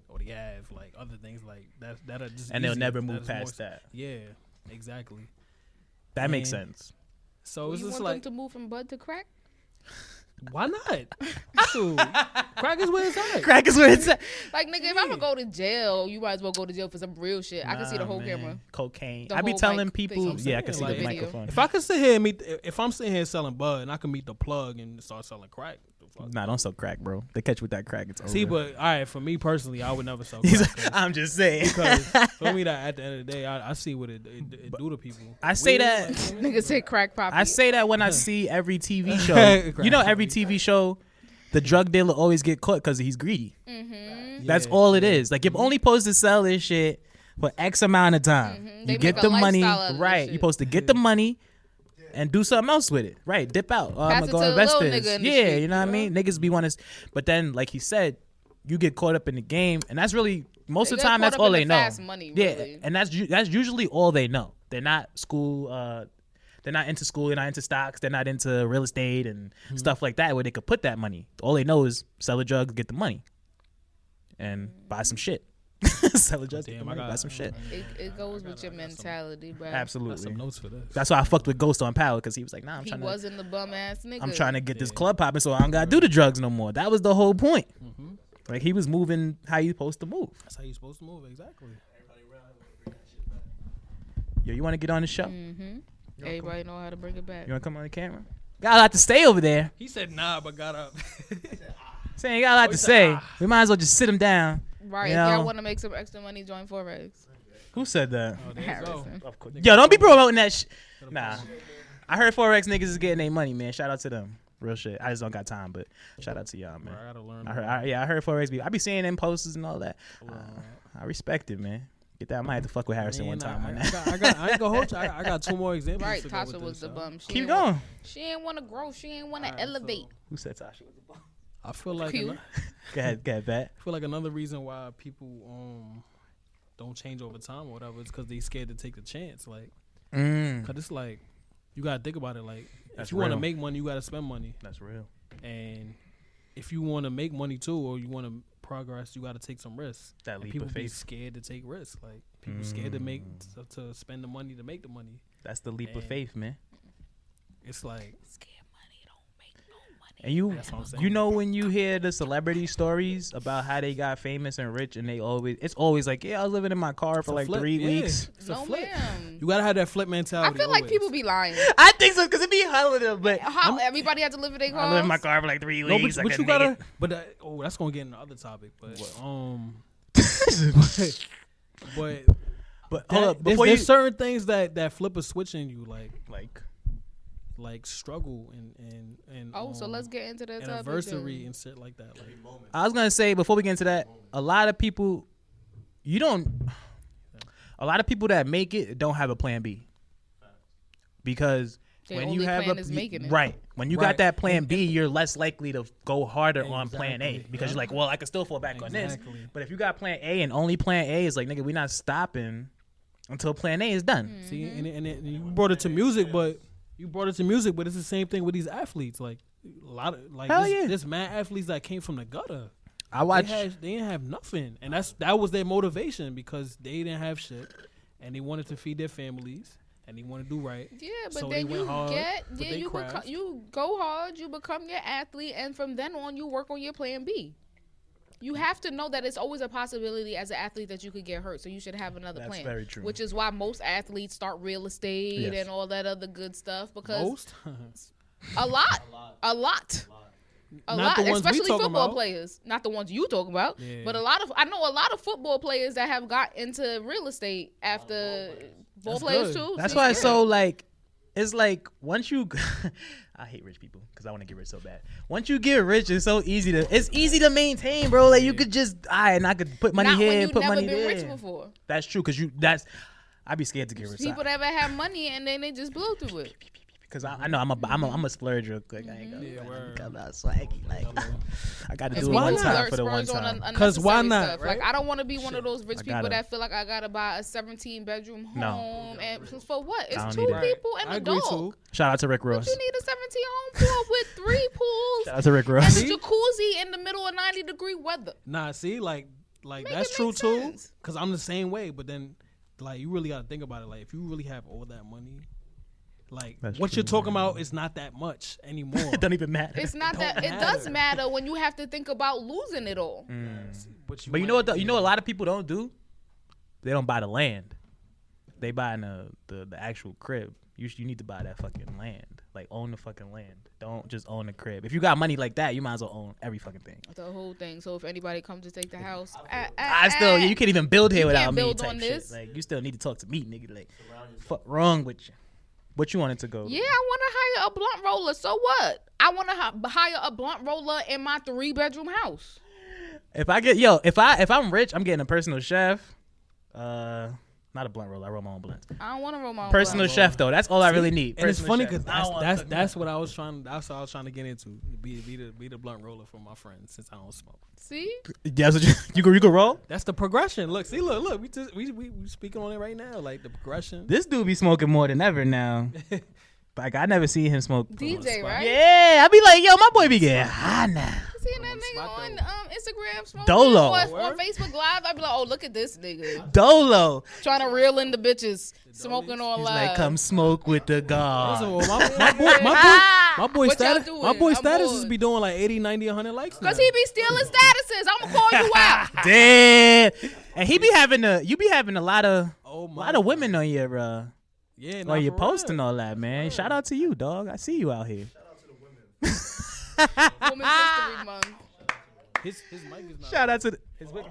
or they have like other things like that are just and easy. they'll never move past that. Yeah, exactly. That makes sense. So it's you just want like them to move from bud to crack? why not? Dude, crack is where it's at. Crack is where it's at. Like, nigga, if I'm gonna go to jail, you might as well go to jail for some real shit. I can see the whole camera. Cocaine. The I be whole telling mic people, thing. yeah, I can see Like, the microphone. If I could sit here and if I'm sitting here selling bud and I can meet the plug and start selling crack. Nah, don't sell crack, bro. They catch you with that crack, it's over. See, but all right, for me personally, I would never sell crack. I'm just saying. Because for me, that at the end of the day, I see what it do to people. I say that. Niggas say crack poppy. I say that when I see every TV show. You know, every TV show, the drug dealer always get caught because he's greedy. Mm-hmm. That's all it is. Like, you're only supposed to sell this shit for X amount of time. Mm-hmm. You get the money, right? You're supposed to get the money and do something else with it, right? Dip out. I'm gonna go invest this. Yeah, you know what I mean? Niggas be wanting, but then, like he said, you get caught up in the game, and that's really most of the time that's all they know. Fast money, really. Yeah, and that's usually all they know. They're not school. They're not into school. They're not into stocks. They're not into real estate and stuff like that, where they could put that money. All they know is sell the drugs, get the money, and buy some shit. Sell the drugs, buy some shit. It goes with your mentality, bro. Absolutely. Got some notes for this. That's why I fucked with Ghost on Power, because he was like, nah, He wasn't the bum ass nigga. I'm trying to get this club popping so I don't gotta do the drugs no more. That was the whole point. Like, he was moving how you supposed to move. That's how you supposed to move, exactly. Yo, you want to get on the show? Everybody know how to bring it back. You want to come on the camera? Got a lot to stay over there. He said nah, but got up. Saying you got a lot to say. We might as well just sit him down. Right. You If know? y'all want to make some extra money, join Forex. Who said that? Oh, there you go. Harrison. Of course. Yo, don't be promoting that Nah. I heard Forex niggas is getting their money, man. Shout out to them. Real shit. I just don't got time, but shout out to y'all, man. I gotta learn. I heard Forex. I be seeing them posters and all that. I respect it, man. Get that. I might have to fuck with Harrison one time on that. I ain't gonna hold you. I got two more examples. Right. to go Tasha with was this, the bum. Keep going. She ain't want to grow. She ain't want to elevate. Who said Tasha was a bum? I feel like Cute. Go ahead, Pat. I feel like another reason why people don't change over time or whatever is because they scared to take the chance. Like, cause it's like you gotta think about it. Like, if you want to make money, you gotta spend money. That's real. And if you want to make money too, or you want to progress, you gotta take some risks. That and leap people of be faith. scared to take risks. Like, people scared to spend the money to make the money. That's the leap of faith, man. It's like. And you, That's what I'm saying. you know, when you hear the celebrity stories about how they got famous and rich, and it's always like, yeah, I was living in my car for like flip, 3 weeks. It's a No, flip. ma'am. You gotta have that flip I mentality. feel like always. people be lying. I think so, because it be hell of them, but How everybody had to live in their cars? I lived in my car for like 3 No, weeks. but you gotta. But that's gonna get into other topic. But But hold up, before there's certain things that flip a switch in you, like struggle and So let's get into that topic. anniversary and shit like that. Like, I was gonna say, before we get into that, a lot of people that make it don't have a plan B, because Their when only you have plan is making it. right, when you Right. got that plan B, you're less likely to go harder on plan A, Exactly. because you're like, well, I can still fall back on this. Exactly. But if you got plan A and only plan A is like, nigga, we're not stopping until plan A is done. see, and you brought it to music, but it's the same thing with these athletes. Like a lot of Hell yeah. this mad athletes that came from the gutter. I watched. They didn't have nothing, and that was their motivation, because they didn't have shit, and they wanted to feed their families, and they wanted to do right. Yeah, but So then they went hard with you go hard, you become your athlete, and from then on you work on your plan B. You have to know that it's always a possibility as an athlete that you could get hurt, so you should have another plan. That's very true. Which is why most athletes start real estate Yes. and all that other good stuff, because Most a lot. A lot, especially football players. Not the ones you talk about, but I know a lot of football players that have got into real estate after ball players too. That's why it's so like, it's like once you, I hate rich people because I want to get rich so bad. Once you get rich, it's so easy to maintain, bro. Like you could just, and I could put money here, put money there. Rich before. That's true because I'd be scared to get rich. People that have money and then they just blow through it. Cause I know I'm a splurge real quick. I ain't gonna come out swaggy. Like I got to do it one time for the one time. Cause why not? Right? Like I don't want to be one of those rich people that feel like I gotta buy a 17-bedroom home and for what? It's 2 people and a dog. Shout out to Rick Ross. What you need a 17 home for with 3 pools? Shout out to Rick Ross. And a jacuzzi in the middle of 90-degree weather. Nah, see, like that's true too. Cause I'm the same way, but then like you really gotta think about it. Like if you really have all that money. Like what you're talking about is not that much anymore. It don't even matter. It's not that. It does matter when you have to think about losing it all. But you know what? You know what a lot of people don't do? They don't buy the land. They buy the actual crib. You need to buy that fucking land. Like own the fucking land. Don't just own the crib. If you got money like that, you might as well own every fucking thing. The whole thing. So if anybody comes to take the house, you can't even build here without me. Type shit. Like you still need to talk to me, nigga. Like fuck wrong with you. What you wanted to go? Yeah, I want to hire a blunt roller. So what? I want to hire a blunt roller in my 3-bedroom house. If I'm rich, I'm getting a personal chef. Not a blunt roller. I roll my own blunts. I don't want to roll my own personal chef though. That's all I really need. And it's funny because that's what I was trying. That's what I was trying to get into. Be the blunt roller for my friends since I don't smoke. See? Yeah, so you can roll. That's the progression. Look. We speaking on it right now. Like the progression. This dude be smoking more than ever now. Like I never see him smoke. DJ, right? Yeah, I be like, yo, my boy be getting high now. Seeing that nigga on Instagram smoking Dolo on Facebook Live, I be like, oh, look at this nigga. Dolo trying to reel in the bitches smoking on live. Like, come smoke with the god. My boy status is be doing like 80, 90, 100 likes. Cause he be stealing statuses. I'ma call you out. Damn. And you be having a lot of women on your yeah, while you're posting all that, man. Shout out to you, dog. I see you out here. Shout out to the women. Women's History Month. His mic is not. Shout out to it's all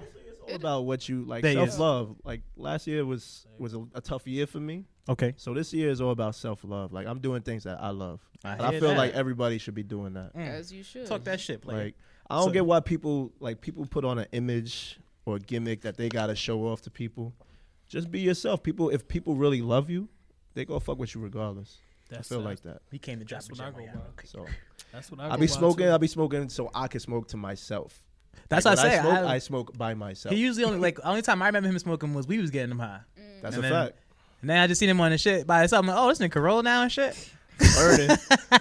about what you like. Self-love. Like last year was a tough year for me. Okay. So this year is all about self-love. Like I'm doing things that I love. I feel that. like everybody should be doing that. As you should. Talk that shit, player. Like I don't get why people put on an image or a gimmick that they gotta show off to people. Just be yourself. If people really love you, they gonna fuck with you regardless. I feel like that. He came to drop what I go by. So that's what I I'll be smoking so I can smoke to myself. That's what I say. I smoke by myself. He usually only time I remember him smoking was we was getting him high. That's a fact. And then I just seen him on the shit by himself. I'm like, oh, this nigga roll now and shit.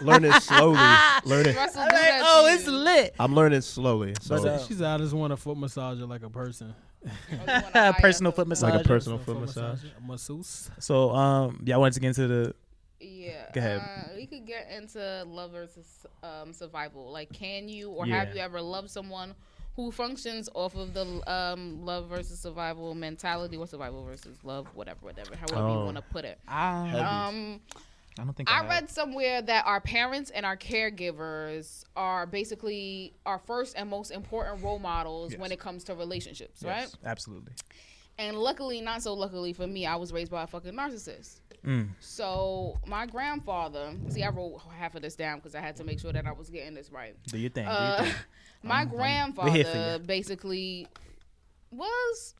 Learning slowly. It's lit. I'm learning slowly. So. She's I just want a foot massager like a person. Personal foot massager. Like a personal foot massage. A masseuse. So I wanted to get into the. Yeah. Go ahead. We could get into love versus survival. Like, can you or have you ever loved someone who functions off of the love versus survival mentality, or survival versus love, whatever, however you want to put it. I don't think I read somewhere that our parents and our caregivers are basically our first and most important role models when it comes to relationships, right? Absolutely. And luckily, not so luckily for me, I was raised by a fucking narcissist. So my grandfather, see, I wrote half of this down because I had to make sure that I was getting this right. Do you think? My grandfather basically was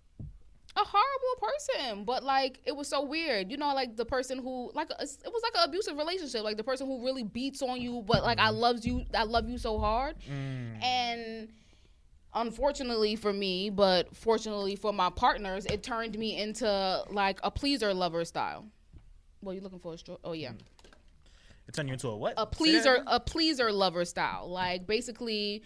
a horrible person, but like it was so weird, you know, like the person who it was like an abusive relationship, like the person who really beats on you, but like I love you so hard. And unfortunately for me, but fortunately for my partners, it turned me into like a pleaser lover style. What are you looking for? Oh yeah. It turned you into a what? A pleaser lover style. Like basically,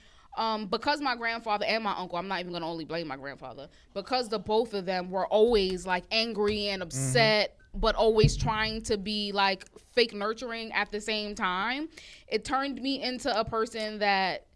because my grandfather and my uncle, I'm not even gonna only blame my grandfather, because the both of them were always like angry and upset, but always trying to be like fake nurturing at the same time. It turned me into a person that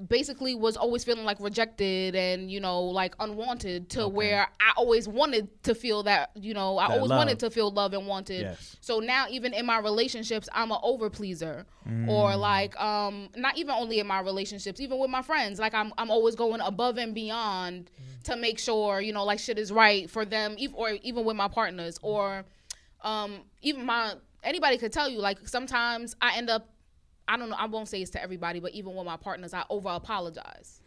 basically was always feeling like rejected and, you know, like unwanted to where I always wanted to feel that, you know, I always wanted to feel love and wanted. Yes. So now even in my relationships, I'm an over pleaser or like, not even only in my relationships, even with my friends, like I'm always going above and beyond to make sure, you know, like shit is right for them, or even with my partners or even anybody could tell you, like sometimes I end up, I don't know, I won't say it's to everybody, but even with my partners, I over apologize.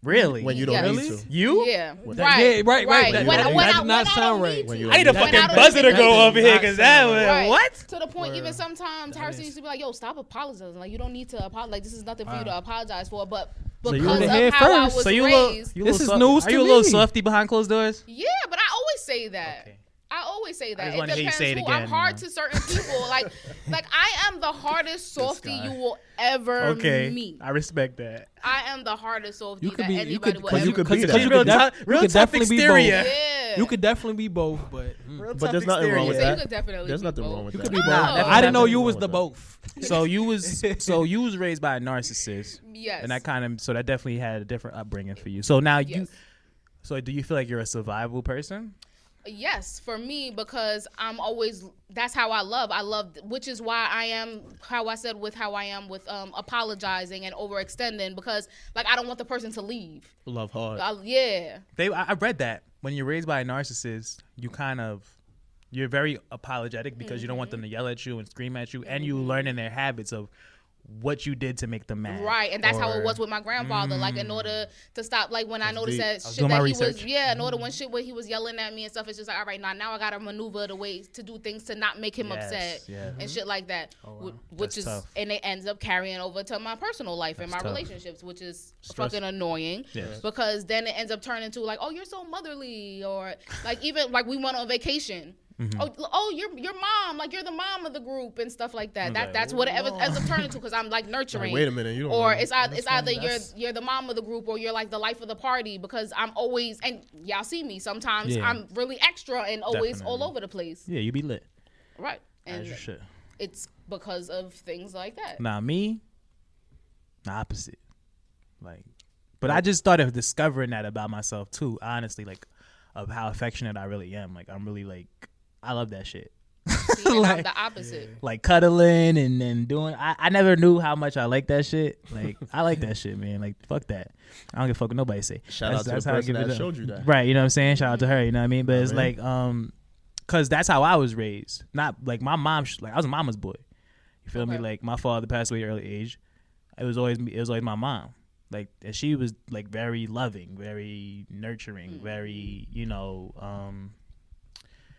Really? When you don't need to. You? Yeah. Right. That did not sound right. I need a fucking buzzer to go over here because that was, what? To the point, even sometimes Harrison used to be like, yo, stop apologizing. Like, you don't need to apologize. Like, this is nothing for you to apologize for. But because of how I was raised. This is news to me. Are you a little softy behind closed doors? Yeah, but I always say that. Okay. I always say that. It depends who. Again, I'm hard to certain people. like I am the hardest softy you will ever meet. I respect that. I am the hardest softy that anybody will ever meet. Because real tough exterior. Yeah. You could definitely be both, but there's nothing wrong with that. You could definitely there's nothing both. wrong with you that. could be both. I didn't know you was the both. So you was raised by a narcissist. Yes. And that definitely had a different upbringing for you. So now so do you feel like you're a survival person? Yes, for me, because that's how I love, which is why I am how I said with how I am with apologizing and overextending, because like I don't want the person to leave. Love hard. I read that when you're raised by a narcissist, you're very apologetic because you don't want them to yell at you and scream at you, and you learn in their habits of what you did to make them mad. Right, and that's how it was with my grandfather. Like, in order to stop, like, when I noticed that shit that he was yelling at me and stuff, it's just like, all right, now I gotta maneuver the ways to do things to not make him upset and shit like that. Which is tough. And it ends up carrying over to my personal life and my relationships, which is fucking annoying. Yes. Because then it ends up turning to like, oh, you're so motherly, or like even like we went on vacation. Mm-hmm. Oh, your mom, like you're the mom of the group and stuff like that. That's what it ends up turning to, because I'm like nurturing. Like, wait a minute, you don't. Or it's either you're the mom of the group, or you're like the life of the party, because I'm always, and y'all see me sometimes I'm really extra and always all over the place. Yeah, you be lit. Right, and it's because of things like that. Now me, the opposite. Like, but I just started discovering that about myself too. Honestly, like of how affectionate I really am. Like I'm really like. I love that shit. See, like, I'm the opposite. Like cuddling and doing. I never knew how much I like that shit. Like I like that shit, man. Like fuck that. I don't give a fuck what nobody say. Shout out to the person that showed you that. Right, you know what I'm saying? Shout out to her, you know what I mean? But it's like cause that's how I was raised. Not like my mom. Like I was a mama's boy. You feel me? Like my father passed away at an early age. It was always my mom. Like, and she was like very loving, very nurturing, very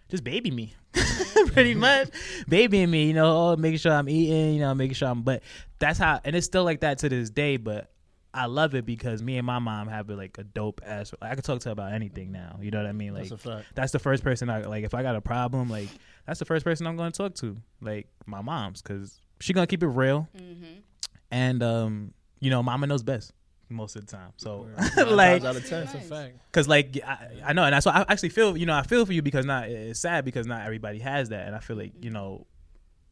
just baby me pretty much, babying me, making sure I'm eating, making sure but that's how, and it's still like that to this day, but I love it because me and my mom have like a dope ass, I could talk to her about anything now, you know what I mean? Like, that's a fact. That's the first person if I got a problem, like that's the first person I'm going to talk to, like my mom's, because she gonna keep it real. And mama knows best most of the time, so like out of 10. That's a fact. Because like I know, and that's why I actually feel I feel for you, because it's sad because not everybody has that, and I feel like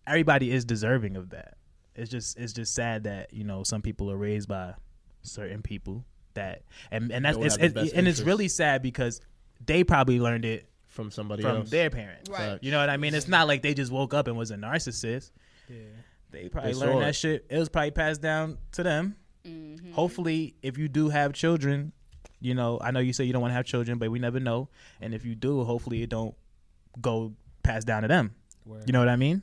everybody is deserving of that. It's just sad that some people are raised by certain people that and it's really sad because they probably learned it from somebody from else, their parents. Right. You know what I mean? It's not like they just woke up and was a narcissist. Yeah. They probably learned that shit. It was probably passed down to them. Mm-hmm. Hopefully, if you do have children, I know you say you don't want to have children, but we never know. And if you do, hopefully it don't go pass down to them. Word. You know what I mean?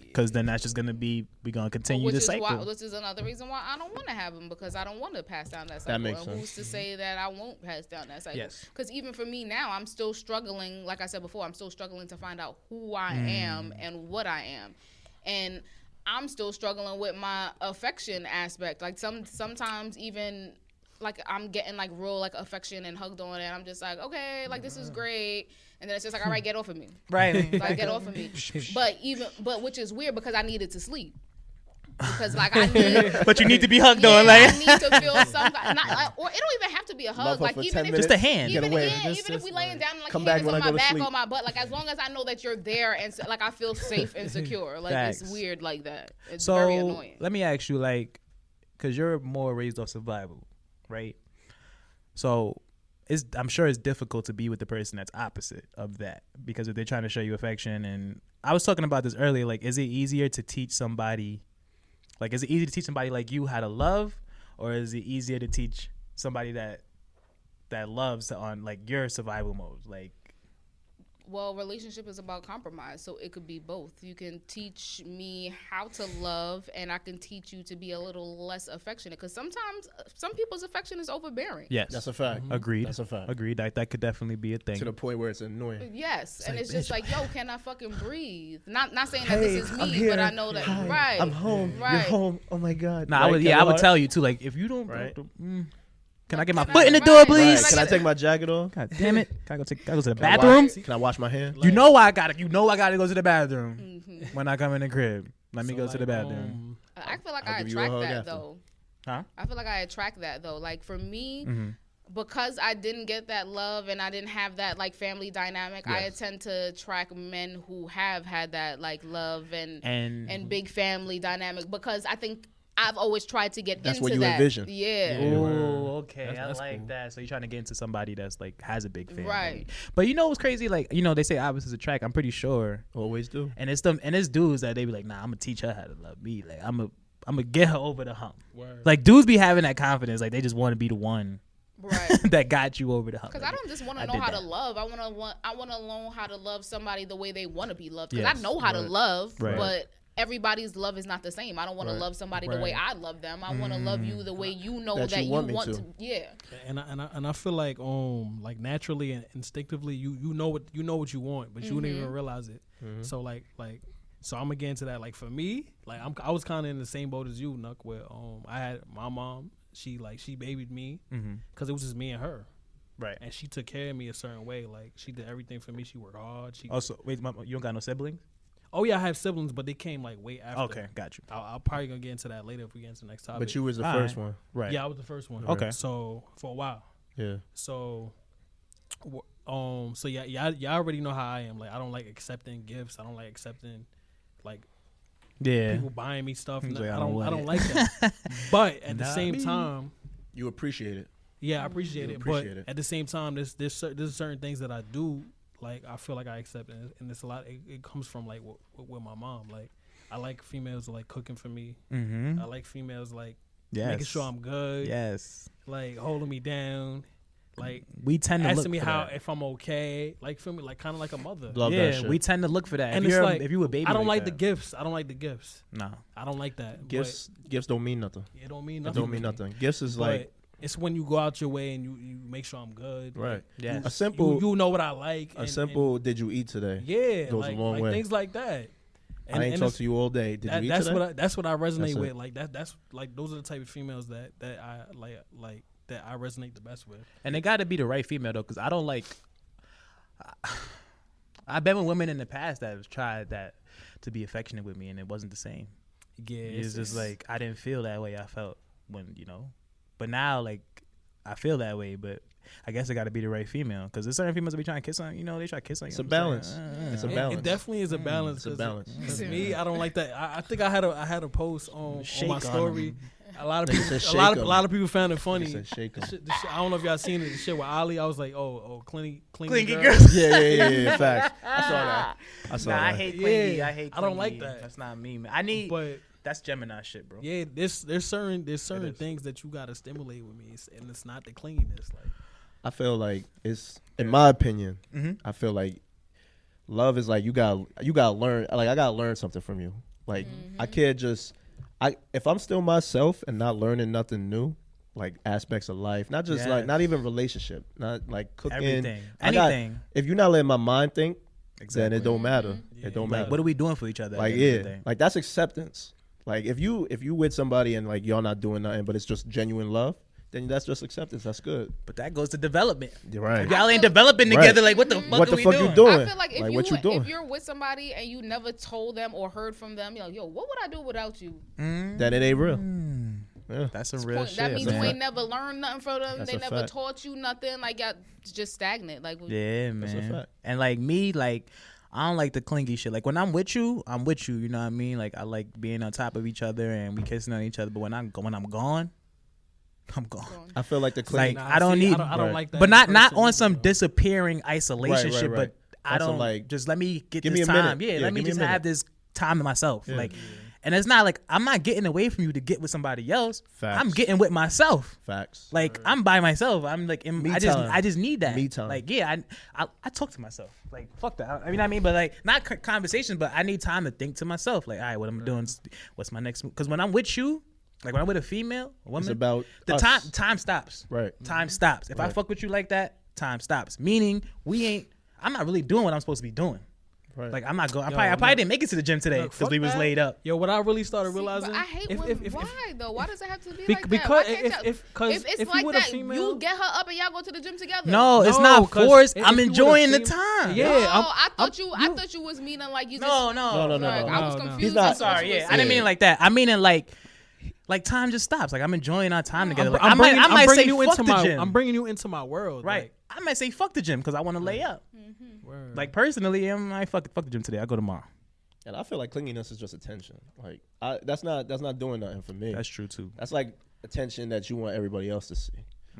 Because then that's just going to be, we're going to continue the cycle. Which is another reason why I don't want to have them, because I don't want to pass down that cycle. That makes sense. Who's to say that I won't pass down that cycle? Yes. Because even for me now, I'm still struggling. Like I said before, I'm still struggling to find out who I am and what I am. And I'm still struggling with my affection aspect. Like sometimes even like I'm getting like real like affection and hugged on, and I'm just like, okay, like this is great. And then it's just like, all right, get off of me. Right. Like get off of me. But which is weird because I needed to sleep. Because like I need, but you need to be hugged on, like I need to feel some, or it don't even have to be a hug. Like even if just a hand, even if we laying down and like hand is on my back or my butt, like as long as I know that you're there and like I feel safe and secure. Like Facts. It's weird like that. It's very annoying. Let me ask you, like, because you're more raised off survival, right? So I'm sure it's difficult to be with the person that's opposite of that, because if they're trying to show you affection, and I was talking about this earlier, like, is it easier to teach somebody, like, is it easy to teach somebody like you how to love, or is it easier to teach somebody that loves on like your survival mode? Like, well, relationship is about compromise, so it could be both. You can teach me how to love, and I can teach you to be a little less affectionate, because sometimes some people's affection is overbearing. yes, That's a fact. Agreed. That's a fact. Agreed. That could definitely be a thing. To the point where it's annoying. Yes, and like, it's just bitch. like, yo, can I fucking breathe? Not saying that this is me, but I know that. Hi, Right. I'm home. Right. You're home. Oh my God. Nah, Right, I would Kevin tell you too. Like, if you don't, Right. Can I get my Can foot I- in the right, door, right. please? Right. Can I take my jacket off? God damn it! Can I go to the Can I bathroom? wash- Can I wash my hand? You know I got it. You know I got to go to the bathroom Mhm. when I come in the crib. Let me So, go to like, the bathroom. I feel like I'll I give you a attract hug that after. though. Huh? I feel like I attract that though. Like for me, Mm-hmm. because I didn't get that love and I didn't have that like family dynamic, I Yes. tend to attract men who have had that like love and And big family dynamic, because I think I've always tried to get That's into what you that. envision. Yeah. Yeah. oh, okay, That's I like cool. that. So you're trying to get into somebody that's like has a big family, Right. But you know what's crazy? Like, you know, they say opposites attract. I'm pretty sure, Always do. and it's dudes that they be like, nah, I'm gonna teach her how to love me. Like, I'm gonna get her over the hump. Word. Like, dudes be having that confidence. Like, they just want to be the one Right. that got you over the hump. Because Like, I don't just want I to know did how that. to love. I want to learn how to love somebody the way they want to be loved. Because Yes. I know how to love, Right. but everybody's love is not the same. I don't want to Right. love somebody the way Right. I love them. I want to love you the way you know That that you you want me want to. to. Yeah. And I feel like naturally and instinctively you know what you want, but you don't even realize it. Mm-hmm. So so I'm gonna get into that. Like for me, like I was kind of in the same boat as you, Nook, where I had my mom. She babied me because it was just me and her, Right. and she took care of me a certain way. Like she did everything for me. She worked hard. Also, wait, you don't got no siblings? Oh yeah, I have siblings, but they came like way after. Okay, got you. I'll probably gonna get into that later if we get into the next topic. But you was the All first right. one. Right. Yeah, I was the first one. Okay. So for a while. Yeah. So, so y'all already know how I am. Like, I don't like accepting gifts. I don't like accepting, like, Yeah. people buying me stuff. He's No, like, I I don't don't want it. like that. But at the Not same me. time, You appreciate it. yeah, I appreciate You it. appreciate But it. at the same time, there's certain things that I do, like, I feel like I accept, and it's a lot. It comes from like with my mom. Like, I like females like cooking for me. Mm-hmm. I like females like Yes. making sure I'm good. Yes. Like holding me down. Like We tend to look asking me for how that. if I'm okay, like feel me, like kind of like a mother. Love yeah, that shit. we tend to look for that. And if it's you're like if you a baby, I don't like the that. gifts. I don't like the gifts. No. I don't like that. Gifts don't mean nothing. But it don't mean It nothing. don't mean to me. nothing. Gifts is But like it's when you go out your way and you make sure I'm good. right. Yes. A simple You know what I like. a simple did you eat today? yeah, goes a long way. things like that. I ain't talked to you all day. Did you eat that's today? that's what I resonate That's it. with. Like that's like those are the type of females that I like that I resonate the best with. And it got to be the right female though, because I don't like. I've been with women in the past that have tried that to be affectionate with me, and it wasn't the same. Yeah, It's just like I didn't feel that way. I felt when but now like I feel that way. But I guess it got to be the right female, because there's certain females that be trying to kiss on. They try to kiss on you. It's a I'm balance. saying, It's a It- balance. It definitely is a balance. It's a balance. Cause me, I don't like that. I think I had a post on Shake my on story. A lot of Nigga people, said a lot shake 'em. of people found it funny. He said shake 'em. The shit, I don't know if y'all seen it. The shit with Ali. I was like, clingy Clingy girl. girl. Yeah. Facts. I saw that. I saw Nah, I that. hate clingy. Yeah, I hate. I don't clingy. like that. That's not me, man. I need. But That's Gemini shit, bro. yeah, there's certain is. things that you gotta stimulate with me, and it's not the clinginess. Like I feel like it's, in my opinion, Mm-hmm. I feel like love is like you got to learn. Like I got to learn something from you. Like I can't just if I'm still myself and not learning nothing new, like aspects of life, not just like Yes. not even relationship, not like cooking, Everything. I got- Anything. if you're not letting my mind think, Exactly. then it don't matter. Yeah. It don't Like, matter. what are we doing for each other? at Like the end of the yeah, day? like that's acceptance. Like if you with somebody and like y'all not doing nothing, but it's just genuine love, then that's just acceptance. That's good. But that goes to development. You're right. If y'all ain't developing Right. together, like what the fuck What are the we fuck doing? you doing? I feel like if what you doing? if you're with somebody and you never told them or heard from them, you're like, yo, what would I do without you? Then it ain't real. Yeah. That's some real Point. shit. That means That's you a ain't never learned nothing from them. That's They a never fact. taught you nothing. Like y'all just stagnant. Like Yeah, That's a man. fact. And like me, like I don't like the clingy shit. Like when I'm with you, you know what I mean? Like I like being on top of each other and we kissing on each other, but when I'm gone, I'm gone. I feel like the clingy. Like I don't like that. But not on some disappearing isolation shit, but I don't like just let me give this me time. Yeah, let me just have this time to myself. Yeah. Like and it's not like I'm not getting away from you to get with somebody else. Facts. I'm getting with myself. Facts. Like I'm by myself. I'm like I just need that. Me time. Like I talk to myself. Like fuck that. I mean I mean, but like not conversations, but I need time to think to myself. Like all right, what I'm doing? What's my next move? Because when I'm with you, like when I'm with a female, a woman, it's about the us. time stops. Right. Time stops. If I fuck with you like that, time stops. Meaning I'm not really doing what I'm supposed to be doing. Right. Like I'm not going. I probably didn't make it to the gym today because we was laid up. Yo, what I really started realizing. I hate why though? Why does it have to be like because that? If it's like that, you get her up and y'all go to the gym together. No, it's not forced. I'm enjoying the time. Yeah, I thought you was meaning like you just. No. I was confused. I'm sorry. Yeah, I didn't mean it like that. I mean it like time just stops. Like I'm enjoying our time together. Like, I might say fuck the gym. I'm bringing you into my world. Right. Like, I might say fuck the gym because I want to lay up. Like personally, I might fuck the gym today. I go tomorrow. And I feel like clinginess is just attention. Like that's not doing nothing for me. That's true too. That's like attention that you want everybody else to see.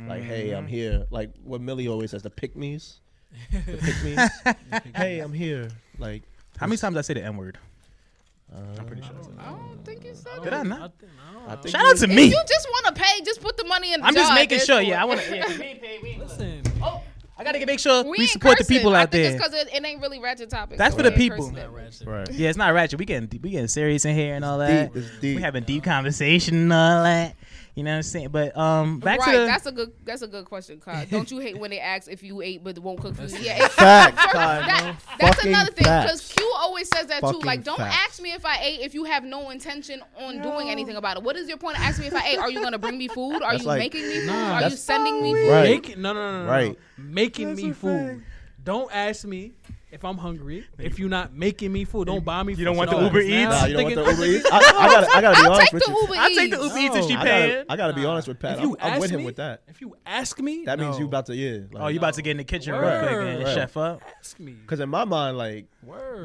Like, hey, I'm here. Like what Millie always says, the pick-me's. The pick-me's. Hey, I'm here. Like how many times I say the N-word? I'm pretty sure. I don't think you said Did I not? I think Shout out to me. If you just want to pay, just put the money in the I'm jar. just making sure. Yeah, I want to. Yeah, we ain't paid. We ain't listen. Oh, I gotta make sure we ain't support the cursing. people out I think there. it's because it ain't really ratchet topics. That's for the people. Right. Yeah, it's not ratchet. We getting serious in here and all that. It's deep. We having deep conversation and all that. You know what I'm saying? But back to that's a good question, Kai. Don't you hate when they ask if you ate but won't cook for you? Yeah, facts, that's another thing because Q always says that too. Like, don't facts. ask me if I ate if you have no intention on doing anything about it. What is your point of asking me if I ate? Are you gonna bring me food? Are you making me food? Are you sending me food? Right. No. Right. Making me food. Don't ask me if I'm hungry. If you're not making me food, don't buy me food. You don't want the Uber Eats? Nah, you don't want the Uber Eats? I gotta be honest with you. I'll take the Uber Eats if she paying. I gotta be honest with Pat. I'm with him with that. If you ask me, that means you about to you about to get in the kitchen real quick and chef up. Ask me. Because in my mind, like,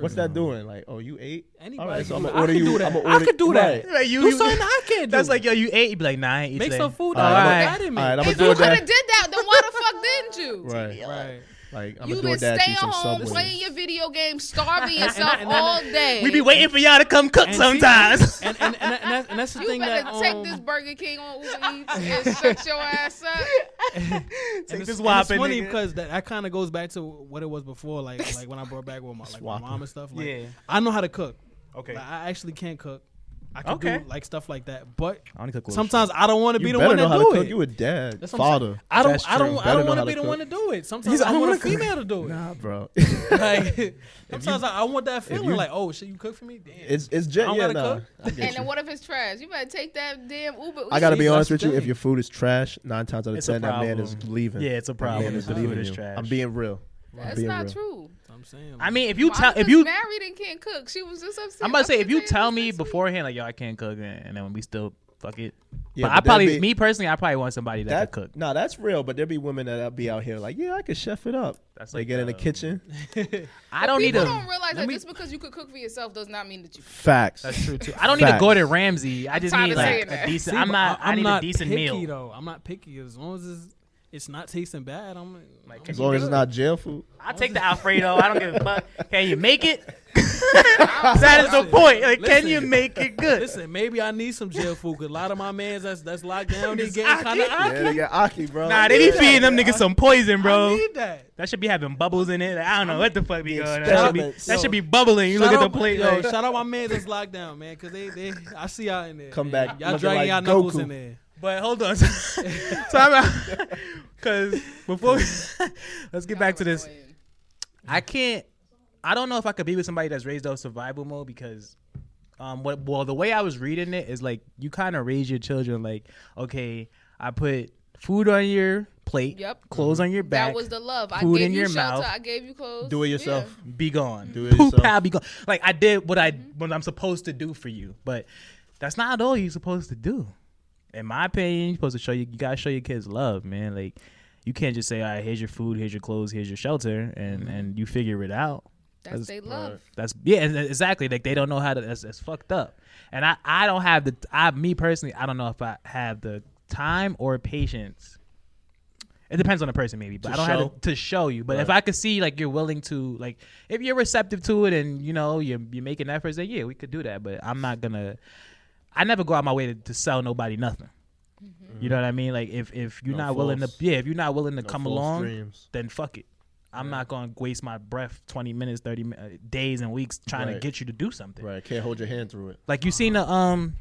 what's that doing? Like, oh, you ate? Anybody all right, so I'm can gonna order you. I could do that. Like do something I can't do. That's like, yo, you ate? You be like, nah, I ain't eat Make today. some food. All right, I'm gonna If do you could that. have did that, then why the fuck didn't you? Right. Like, I'm you gonna been do that. staying home, playing your video games, starving yourself all day. We be waiting for y'all to come cook sometimes. And that's the you thing better that take this Burger King on Uber Eats and shut your ass up. Take this It's funny because that kind of goes back to what it was before, like when I brought back with my mom and stuff. Like, yeah, I know how to cook. Okay, like, I actually can't cook. I can do like stuff like that, but sometimes I don't want to be the one to do it. You a dad, That's father. I don't want to be the one to do it. Sometimes I want a female to do it. Nah, bro. Like sometimes I want that feeling like, oh shit, you cook for me? Damn. It's just And then what if it's trash? You better take that damn Uber. I gotta be honest with you. If your food is trash, 9 times out of 10, that man is leaving. Yeah, it's a problem. Man is leaving you. I'm being real. That's not true. I'm saying. I mean, if you married and can't cook, she was just upset. I'm about to say if you tell me beforehand, like, yo, I can't cook, and then when we still fuck it. Yeah, but I probably, me personally, I probably want somebody that could cook. No, that's real. But there be women that be out here like, yeah, I could chef it up. They like, get in the kitchen. I don't need to. People don't realize that just because you could cook for yourself does not mean that you. Facts. That's true too. I don't need a Gordon Ramsay. I just need like a decent. I need a decent meal. Though I'm not picky as long as it's not tasting bad. I'm like, as long as it's not jail food. I'll take the Alfredo. I don't give a fuck. Can you make it? That is the point. Like, can you make it good? Listen, maybe I need some jail food because a lot of my mans that's locked down, they getting kind of aki. Yeah, they got aki, bro. Nah, they be feeding them niggas some poison, bro. I need that. That should be having bubbles in it. I don't know what the fuck be going on. That should be bubbling. You look at the plate. Yo, shout out my man that's locked down, man, because they I see y'all in there. Come back. Y'all dragging y'all knuckles in there. But hold on. Because before let's get back to this. I don't know if I could be with somebody that's raised off survival mode because the way I was reading it is like you kind of raise your children like, okay, I put food on your plate, clothes on your back. That was the love. Food I gave in you your shelter, mouth. I gave you clothes. Do it yourself. Yeah. Be gone. Do it yourself. Pow, be gone. Like I did what I'm supposed to do for you, but that's not all you're supposed to do. In my opinion, you're supposed to you gotta show your kids love, man. Like you can't just say, all right, here's your food, here's your clothes, here's your shelter, and you figure it out. That's they love. That's exactly. Like they don't know how to. That's fucked up. And I don't have me personally, I don't know if I have the time or patience. It depends on the person, maybe, but I don't have to show you. But if I could see like you're willing to, like, if you're receptive to it and you're making efforts, then yeah, we could do that. But I'm not gonna. I never go out my way to sell nobody nothing. You know what I mean? Like if you're not willing to, if you're not willing to come along, then fuck it. I'm not going to waste my breath 20 minutes, 30 days and weeks trying to get you to do something. Right. Can't hold your hand through it. Like you seen the I'm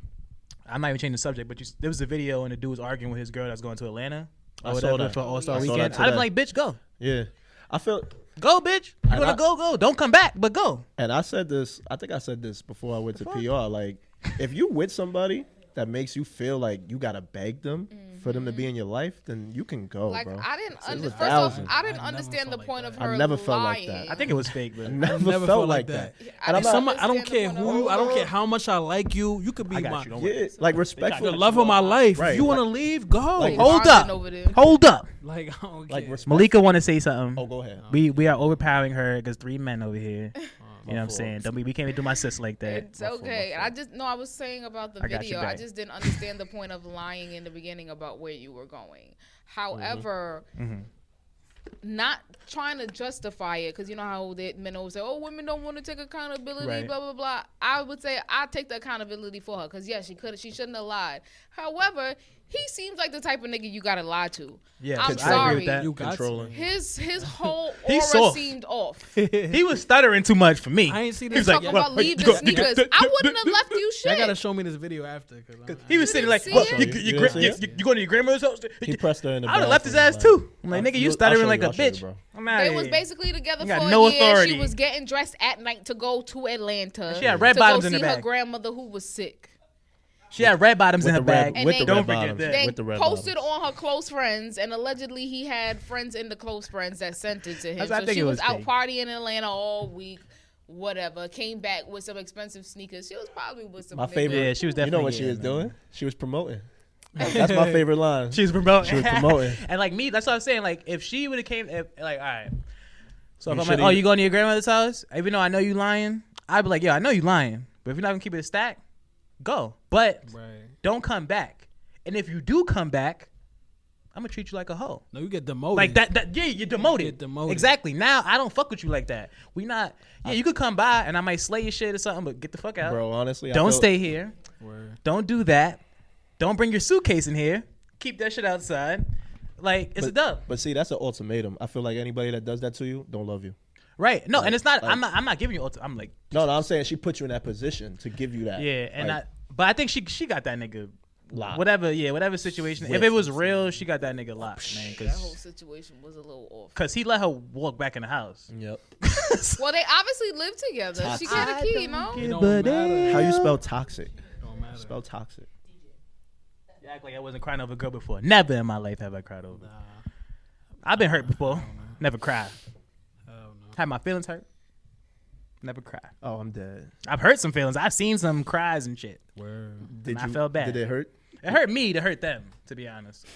not even changing the subject, but there was a video and the dude was arguing with his girl that's going to Atlanta or whatever for All-Star Weekend. I'd be like, bitch, go. Yeah. I feel go, bitch. You want to go. Don't come back, but go. And I said this, I think I said this before I went to PR. Like, if you with somebody that makes you feel like you gotta beg them for them to be in your life, then you can go, like, bro. I didn't understand the point of her. I never felt lying. like that. I think it was fake, but I never felt like that. And I don't care who, I don't care how much I like you. You could be my, like respectful. the love of my life. Right. If you want to leave, go. Like, hold up. Like, I don't like care. Malika want to say something. Oh, go ahead. We are overpowering her because 3 men over here. You know what I'm saying? Don't we can't even do my sis like that. It's okay. I just I was saying about the video. I just didn't understand the point of lying in the beginning about where you were going. However, not trying to justify it, because you know how the men always say, "Oh, women don't want to take accountability," blah blah blah. I would say I take the accountability for her, because yes, she shouldn't have lied. However, he seems like the type of nigga you gotta lie to. Yeah, I'm I agree with sorry. that. You controlling. His whole He's aura soft. seemed off. He was stuttering too much for me. I ain't see He was this. like, Talking about leave the sneakers. I wouldn't have left you shit. Y'all gotta show me this video after. He was sitting like, see well, it? you going to your grandmother's house? He pressed her in the I would have left his bathroom, ass too. I'm like, nigga, you I'll stuttering show like you, a I'll show you, bitch. bro. I'm out They of was here. basically together You for got a no year. authority. She was getting dressed at night to go to Atlanta. She had red to bottoms go in her see her bag. grandmother who was sick. She had red bottoms in her With the red- bag. with the Don't red forget bottoms. that. Then With the red posted bottoms. on her close friends, and allegedly he had friends in the close friends that sent it to him. I So think she it was was out fake. partying in Atlanta all week. Whatever. Came back with some expensive sneakers. She was probably with some. My nigga. favorite. Yeah, she was You know definitely what she was getting, man. doing? She was promoting. That's my favorite line. She was promoting. She was promoting. And like me, that's what I'm saying. Like if she would have came, like, all right. So if You I'm like, shoulda- oh, you going to your grandmother's house? Even though I know you lying, I'd be like, yeah, I know you lying. But if you're not gonna keep it a stack, go. But don't come back. And if you do come back, I'm gonna treat you like a hoe. No, you get demoted. Like that yeah, you're demoted. You get demoted. Exactly. Now I don't fuck with you like that. We not. Yeah, you could come by and I might slay your shit or something, but get the fuck out. Bro, honestly, Don't stay here. Word. Don't do that. Don't bring your suitcase in here. Keep that shit outside. Like it's a dub. But see, that's an ultimatum. I feel like anybody that does that to you don't love you. Right. No, and it's not. like- I'm not giving you. I'm like. No, I'm saying she put you in that position to give you that. Yeah, and like, but I think she got that nigga. Locked. Whatever situation. If it was real, she got that nigga locked, man. That whole situation was a little off. Cause he let her walk back in the house. Yep. Well, they obviously live together. She got a key, no? It don't matter. How you spell toxic? Don't matter. Spell toxic. You act like I wasn't crying over a girl before. Never in my life have I cried over. I've been hurt before. Never cried. Hell no. Had my feelings hurt. Never cried. Oh, I'm dead. I've hurt some feelings. I've seen some cries and shit. Word. Did I you? felt bad. Did it hurt? It hurt me to hurt them, to be honest.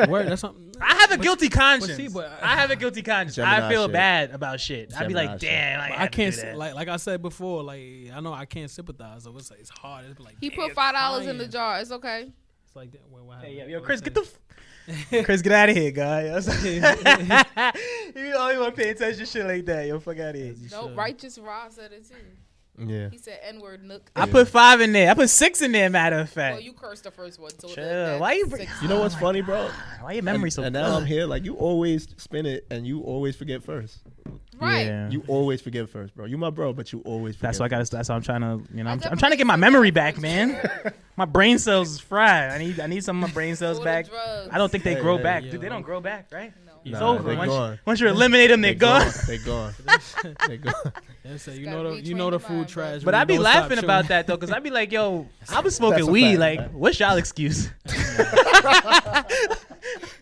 Word. That's something. I have a guilty conscience. see, but- I have a guilty conscience. Gemini I feel shit. bad about shit. I'd be Gemini like, shit. damn, I I had to can't do that. like I said before. Like I know I can't sympathize. So it's hard. It's like He damn, put $5 in the crying. jar. It's okay. It's like that. What Hey, happened? yo, What Chris, happened? get the. Chris, get out of here, guy. You only want to pay attention to shit like that. Yo, fuck out of here. No, Righteous Ra said it too. Yeah. He said N-word Nook. I put 5 in there. I put 6 in there, matter of fact. Well, you cursed the first one. So Chill. Why you bring- You know what's funny, bro? Why your memory so And good? now I'm here. Like you always spin it, and you always forget first. Right. Yeah. You always forget first, bro. You my bro, but you always forget. That's why I got. That's why I'm trying to. You know, I'm definitely trying to get my forget memory that back, first. man. My brain cells is fried. I need some of my brain cells Full of back. drugs. I don't think they Hey, grow hey, back. yo. Dude, they don't grow back, right? No. It's Nah, over. they gone. Once you eliminate them, they're gone. They gone. They gone. Yeah, so you gotta know be the the trained food mind, trash. But when I be you don't stop laughing chewing. about that though, because I be like, yo, I was That's smoking a weed. fact, Like, man. what's y'all excuse?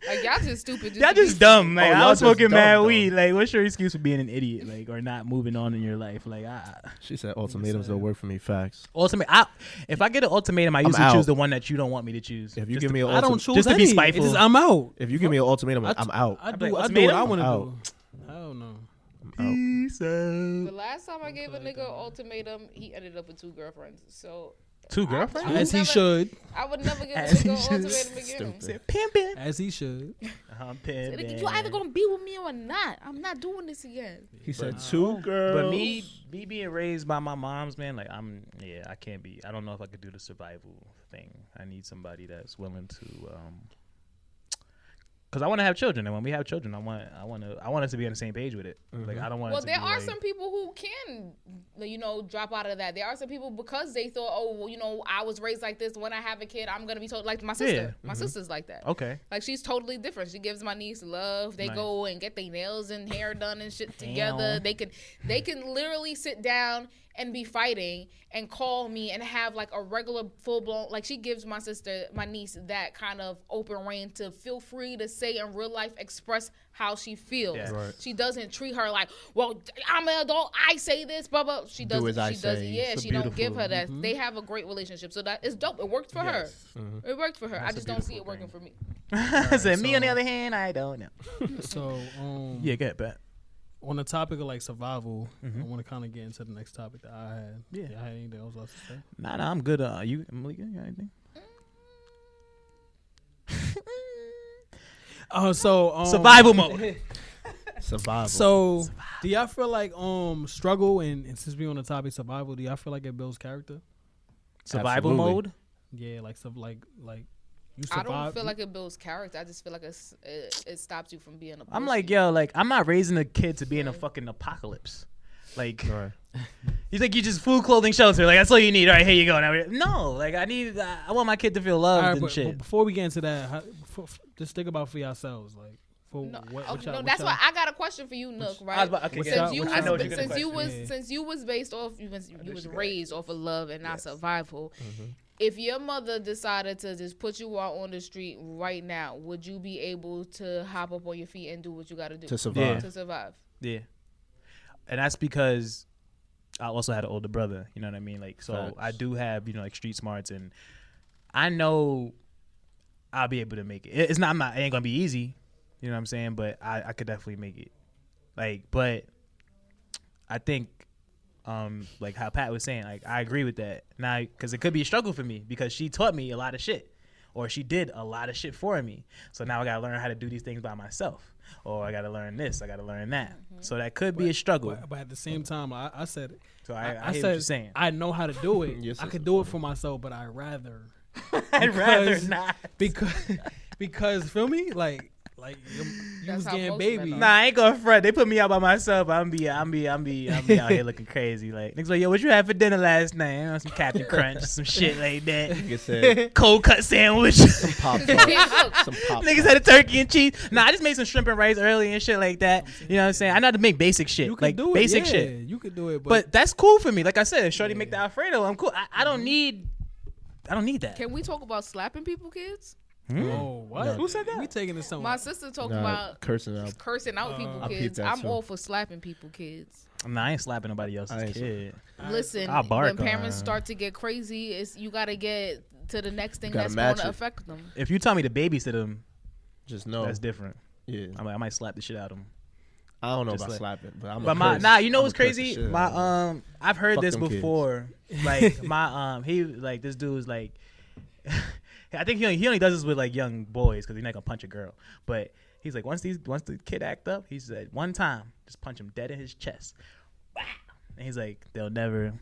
Like, y'all just stupid. Y'all to be just dumb. Like, Oh, I y'all was just smoking dumb, mad though. weed. Like, what's your excuse for being an idiot? Like, or not moving on in your life? Like, She said ultimatums don't work for me. Facts. ultimate. If I get an ultimatum, I usually choose the one that you don't want me to choose. If you Just give to- me an I don't ultimatum, choose just to be any. spiteful. It's just, I'm out. if you give me an ultimatum, I'm out. I I'd do be like, what I ultimatum? want to Out. do. I don't know. I'm out. threesome. The last time I gave a nigga an ultimatum, he ended up with 2 girlfriends. So 2 girlfriends? As he should. I would never give a As nigga he an should. ultimatum again. Pimpin'. As he should. I'm pimpin'. You either gonna be with me or not. I'm not doing this again. He said 2 girls. But me being raised by my moms, man, like I can't be. I don't know if I could do the survival thing. I need somebody that's willing to, because I want to have children, and when we have children, I want us to be on the same page with it. Like I don't want. Well, it to there be are like, some people who can, drop out of that. There are some people because they thought, I was raised like this. When I have a kid, I'm gonna be told like my sister. My sister's like that. Okay. Like she's totally different. She gives my niece love. They go and get their nails and hair done and shit together. They can literally sit down and be fighting and call me and have like a regular full blown, like she gives my niece that kind of open reign to feel free to say in real life, express how she feels. Yeah. Right. She doesn't treat her like, well, I'm an adult, I say this, blah blah. She doesn't. Yeah, she don't give her that. They have a great relationship, so that is dope. It worked for her. It worked for her. I just don't see it working for me. So me on the other hand, I don't know. So yeah, get bet. On the topic of like survival, I want to kind of get into the next topic that I had. Yeah, I had anything else to say? Nah, I'm good. You, Malika, you got anything? Survival mode. Survival. So, do y'all feel like struggle and since we on the topic survival, do y'all feel like it builds character? Survival Absolutely. mode. Yeah, like you I survive. don't feel like it builds character. I just feel like it stops you from being a. I'm like, yo, like I'm not raising a kid to be in a fucking apocalypse. Like, he's like, you just food, clothing, shelter. Like that's all you need. All right, here you go. Now, no, like I want my kid to feel loved and shit. But before we get into that, just think about for yourselves, like. That's why I got a question for you, Nook. Right? Since you was based off, you was raised off of love and not survival. If your mother decided to just put you out on the street right now, would you be able to hop up on your feet and do what you got to do to survive? Yeah. To survive. Yeah, and that's because I also had an older brother. You know what I mean? Like, so Facts. I do have like street smarts, and I know I'll be able to make it. It ain't gonna be easy. You know what I'm saying? But I could definitely make it. Like, but I think, like how Pat was saying, like I agree with that. Now, because it could be a struggle for me because she taught me a lot of shit, or she did a lot of shit for me. So now I gotta learn how to do these things by myself, or I gotta learn this, I gotta learn that. So that could be a struggle. But at the same time, I said it. So I hear said, what you're saying. I know how to do it. I could do it for myself, but I'd rather. I'd rather not because feel me like you was getting baby. Nah, I ain't gonna front. They put me out by myself. I'm be out here looking crazy. Like niggas like, yo, what you had for dinner last night? You know, some Captain Crunch, some shit like that. Cold cut sandwich. Some Pop Tarts. Niggas had a turkey and cheese. Nah, I just made some shrimp and rice early and shit like that. You know what I'm saying? I know how to make basic shit. You can like do it, basic yeah. shit. You could do it, but that's cool for me. Like I said, if Shorty make the Alfredo, I'm cool. I don't need that. Can we talk about slapping people, kids? Oh, what? No. Who said that? We taking this somewhere. My sister talked about cursing out people, kids. I'm all for slapping people, kids. Nah, I ain't slapping nobody else's kid. Listen, when parents start to get crazy, you got to get to the next thing that's going to affect them. If you tell me to babysit them, just know that's different. Yeah, I might slap the shit out of them. I don't know about slapping, but I'm. You know what's crazy? I've heard this before. Like this dude's like. I think he only does this with like young boys because he's not gonna punch a girl. But he's like once the kid act up, he said one time just punch him dead in his chest, and he's like they'll never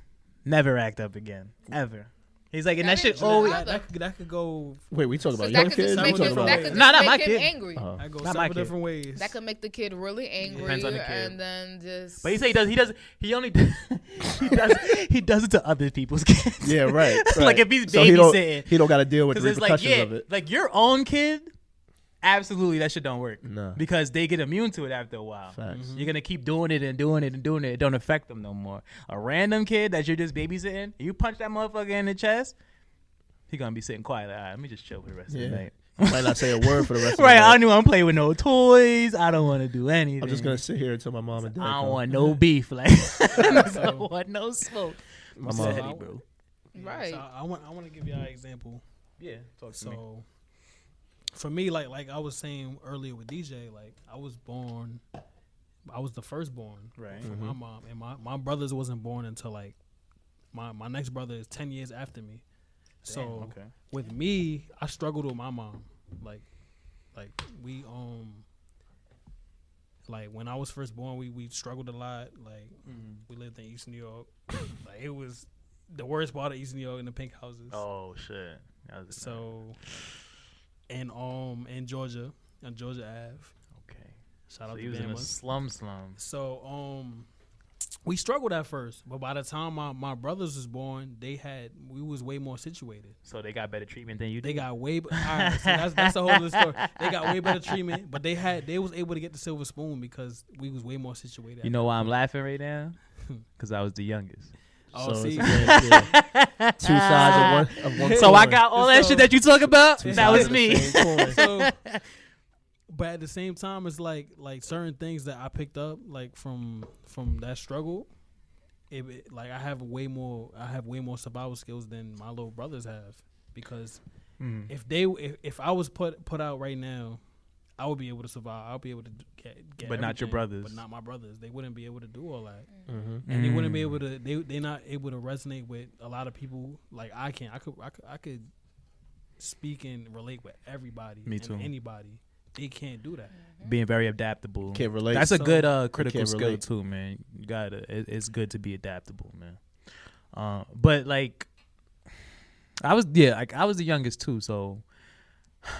act up again ever. He's like, and that shit always that could go. Wait, we talking about young kids? Not my kid. Angry. That goes several different ways. That could make the kid really angry. Depends on the kid. And then just. But he said he does it to other people's kids. Yeah, right. Like if he's babysitting, he don't got to deal with the repercussions of it. Like your own kid. Absolutely, that shit don't work. No. Because they get immune to it after a while. Facts. You're gonna keep doing it and doing it and doing it. It don't affect them no more. A random kid that you're just babysitting, you punch that motherfucker in the chest, he gonna be sitting quiet. Like, all right, let me just chill for the rest of the night. Might not say a word for the rest of the night. night. I don't want to play with no toys. I don't want to do anything. I'm just gonna sit here until my mom and dad I don't come. want no beef. Like I don't want no smoke. My mom, bro. Right. So I want to give y'all an example. Yeah. Talk to me. For me, like I was saying earlier with DJ, like I was born I was the firstborn, right, for my mom, and my brothers wasn't born until like my next brother is 10 years after me. Damn, So with me, I struggled with my mom. Like we like when I was first born, we struggled a lot. Like we lived in East New York. Like it was the worst part of East New York in the pink houses. Oh shit. So in Georgia, on Georgia Ave. Okay. Shout out So to he was in a Bama. slum. So we struggled at first, but by the time my brothers was born, we was way more situated. So they got better treatment than you did? They got way all right, so that's a whole other story. They got way better treatment, but they was able to get the silver spoon because we was way more situated. You know why I'm laughing right now? Because I was the youngest. Oh, So see, it's two sides of one. So coin. I got all that shit that you talk about. Two That sides was of me. the same coin. so, but at the same time, it's like certain things that I picked up like from that struggle. Like I have way more survival skills than my little brothers have, because if I was put out right now, I would be able to survive. I'll be able to get But not your everything, brothers. But not my brothers. They wouldn't be able to do all that, Mm-hmm. and they wouldn't be able to. They're not able to resonate with a lot of people like I can. I could speak and relate with everybody. Me and too. Anybody. They can't do that. Being very adaptable. Can't relate. That's a So- good critical can't skill relate. too, man. You gotta. It's good to be adaptable, man. But like, I was the youngest too, so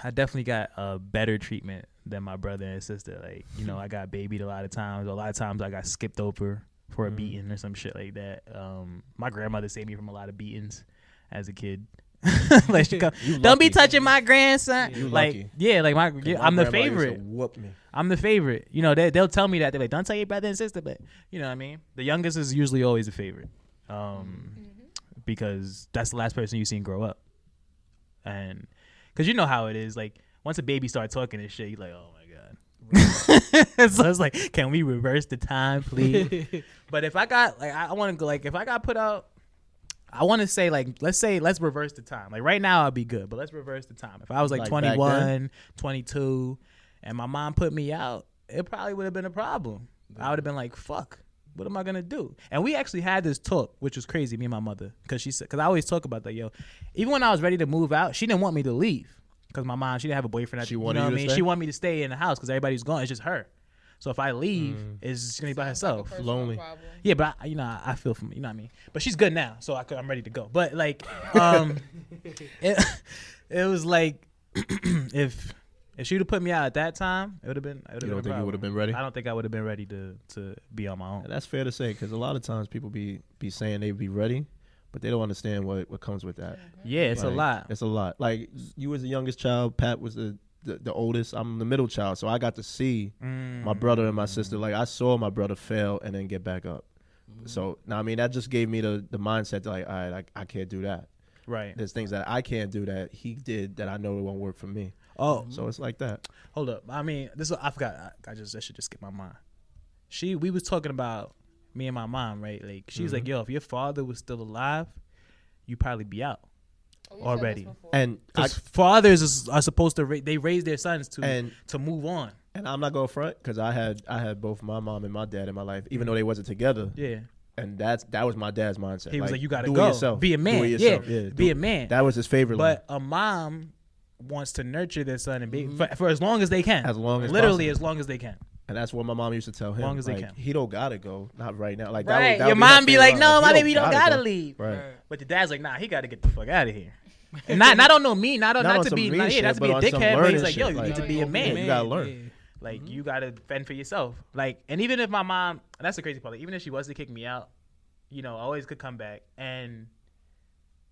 I definitely got better treatment than my brother and sister. Like, you know, I got babied a lot of times. A lot of times I got skipped over for a beating or some shit like that. My grandmother saved me from a lot of beatings as a kid. Like, she come, You don't be lucky. touching my grandson. You Like, lucky. yeah, like My I'm the grandma used to favorite. Whoop me. I'm the favorite. You know, they'll tell me that. They're like, don't tell your brother and sister, but you know what I mean? The youngest is usually always a favorite. Because that's the last person you seen grow up. And because you know how it is. Like, once a baby starts talking and shit, you're like, oh my God. So it's like, can we reverse the time, please? But if I got, like, I want to go, like, if I got put out, I want to say, like, let's reverse the time. Like, right now, I'll be good, but let's reverse the time. If I was like Like back 21, 22, and my mom put me out, it probably would have been a problem. I would have been like, fuck, what am I going to do? And we actually had this talk, which was crazy, me and my mother, because she said, because I always talk about that, yo. Even when I was ready to move out, she didn't want me to leave, because my mom, she didn't have a boyfriend. She you wanted know you what to I mean? stay? She wanted me to stay in the house because everybody's gone. It's just her. So if I leave, it's just going to be by Sounds like a herself. personal Lonely. problem. Yeah, but I feel for me, you know what I mean. But she's good now, so I'm ready to go. But like, it was like if she'd have put me out at that time, it would have been. You don't think you would have been ready? I don't think I would have been ready to be on my own. And that's fair to say, because a lot of times people be saying they be ready, but they don't understand what comes with that. Yeah, it's a Like, lot. It's a lot. Like, you was the youngest child. Pat was the oldest. I'm the middle child, so I got to see my brother and my sister. Like, I saw my brother fail and then get back up. So now, I mean, that just gave me the mindset to, like, all right, I can't do that. Right. There's things that I can't do that he did that I know it won't work for me. Oh, So it's like that. hold up. I mean, I forgot. I should just skip my mind. We was talking about me and my mom, right? Like, she was like, yo, if your father was still alive, you'd probably be out. Oh, you said Already. this before. And Because fathers are supposed to they raise their sons to move on. and I'm not gonna front, because I had both my mom and my dad in my life, even though they wasn't together. Yeah. And that was my dad's mindset. He was like, you gotta do go. it yourself. Be a man. Do it yourself. Yeah, do be it. a man. That was his favorite line. But a mom wants to nurture their son and be for as long as they can. As long as literally possible. as long as they can. And that's what my mom used to tell him. Long as they like, can. He don't gotta go. Not right now. Like, Right. that Your would my mom be favorite like, line. no, He my baby don't gotta go. leave. Right. But the dad's like, nah, he gotta get the fuck out of here. And not on no mean, not on to some be mean not shit, to be a but on some dickhead, but he's learning like, yo, shit, you like, need to be a man. You gotta learn. Like, you gotta fend for yourself. Like, and even if my mom, and that's the crazy part, like, even if she was to kick me out, you know, I always could come back, and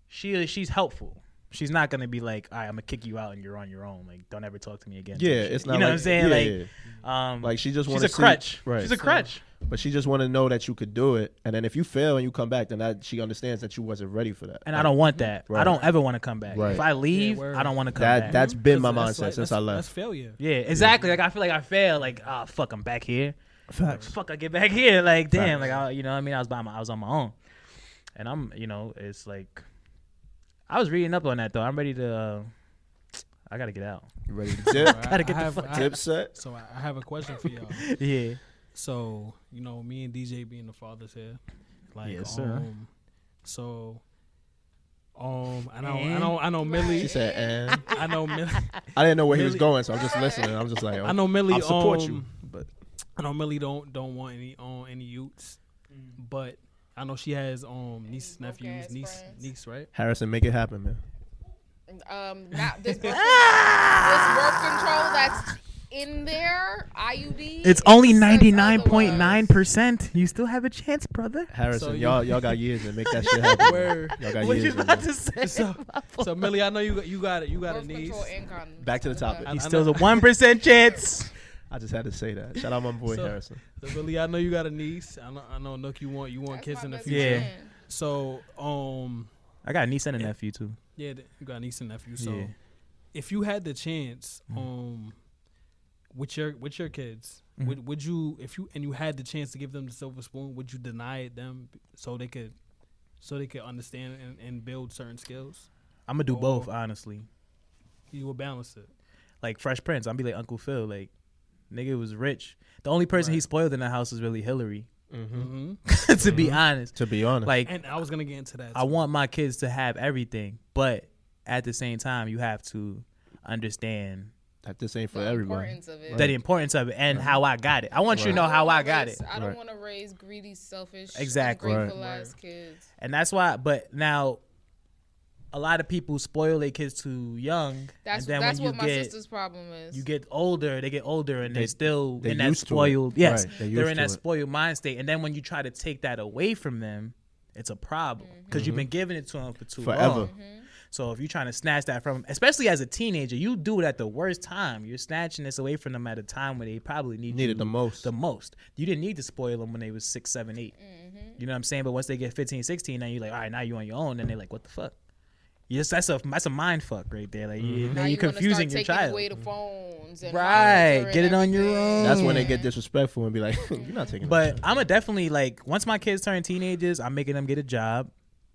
she's helpful. She's not gonna be like, all right, I'm gonna kick you out and you're on your own. Like, don't ever talk to me again. Yeah, type it's shit. not You know like, what I'm saying? yeah, Like, yeah. Like, she just she's want a to crutch. Right. She's a crutch. But she just want to know that you could do it, and then if you fail and you come back, then she understands that you wasn't ready for that. And I don't want that. Right. I don't ever want to come back. Right. If I leave, word. I don't want to come back. That's been my 'Cause mindset since I That's left. failure. Yeah, exactly. Like, I feel like I failed. Like, oh fuck, I'm back here. Facts. Fuck, I get back here. Like, damn. Facts. Like, you know what I mean? I was on my own, and I'm, you know, it's like, I was reading up on that though. I'm ready to. I gotta get out. You ready to dip? Gotta get the I have, fuck I have- Dip set? So I have a question for y'all. Yeah. So me and DJ being the fathers here, like, yes, sir. So, I know Millie. She said, "And I know Millie. I didn't know where he was going, so I'm just listening. I'm just like, I know Millie. I'll support you, but I know Millie don't want any youths, but I know she has nieces, nephews, niece, right? Harrison, make it happen, man. Not this birth control that's in there, IUD. It's only 99.9%. You still have a chance, brother. Harrison, So y'all got years to make that shit happen. Where, Y'all got What you years. about to say? so Millie, I know you got a Birth niece. control and condoms. Back to the topic. He still a 1% chance. I just had to say that. Shout out my boy Harrison. So Millie, I know you got a niece. I know Nook, you want That's kids my in the best future. Yeah. friend. So I got a niece and a nephew too. yeah, you got a niece and nephew. So Yeah. if you had the chance, with your kids, would you, if you had the chance to give them the silver spoon, would you deny it them so they could understand and build certain skills? I'm gonna do both, honestly. You would balance it. Like Fresh Prince, I'm be like Uncle Phil. Like, nigga was rich. The only person he spoiled in the house was really Hillary. To be honest. To be honest, Like, And I was gonna get into that. I want my kids to have everything, but at the same time, you have to understand that this ain't for The everybody. importance of it. the importance of it and how I got it. I want you to know how I got it. I don't want to raise greedy, selfish, Exactly. ungrateful ass kids. And that's why, but now, a lot of people spoil their kids too young. That's and then when what you my get, sister's problem is. you get older, they get older, and they're still they're in that used to it. spoiled. Yes, Right, they're they're used in to that it. spoiled mind state. And then when you try to take that away from them, it's a problem because you've been giving it to them for too Forever. long. So if you're trying to snatch that from them, especially as a teenager, you do it at the worst time. You're snatching this away from them at a time where they probably need Needed you the most. The most. You didn't need to spoil them when they was 6, 7, 8. You know what I'm saying? But once they get 15, 16, then you're like, all right, now you're on your own. And they're like, what the fuck? Yes, that's a mind fuck right there. Like now you're confusing your child. Away the phones and Right, monitoring get it on your everything. own. That's when they get disrespectful and be like, "You're not taking." But I'm definitely like, once my kids turn teenagers, I'm making them get a job.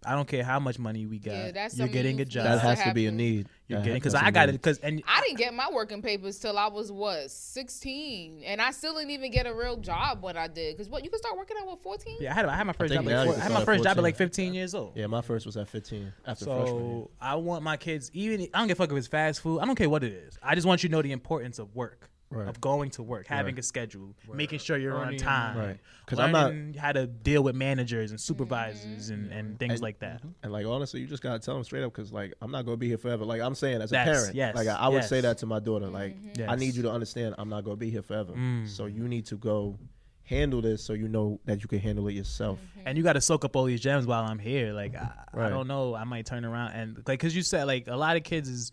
I don't care how much money we got. Yeah, that's you're something getting a youth job. that has to happen. be a need. You're That getting because that's a I got need. it because and I didn't get my working papers till I was 16, and I still didn't even get a real job when I did. Because you could start working at 14. yeah, I had my first think job. now you I can had start my at first job at 14. like 15 years old. Yeah, my first was at 15 after freshman year. So I want my kids, even I don't give a fuck if it's fast food. I don't care what it is. I just want you to know the importance of work, Right. of going to work, having Right. a schedule, making sure you're on Earning time, Right. 'Cause I'm not- learning how to deal with managers and supervisors and things like that. And like honestly, you just gotta tell them straight up because like I'm not gonna be here forever. Like I'm saying as a Yes, parent, yes, like I would yes. say that to my daughter. Like Yes. I need you to understand I'm not gonna be here forever. So you need to go handle this so you know that you can handle it yourself. And you got to soak up all these gems while I'm here. Like I Right. don't know, I might turn around and like because you said like a lot of kids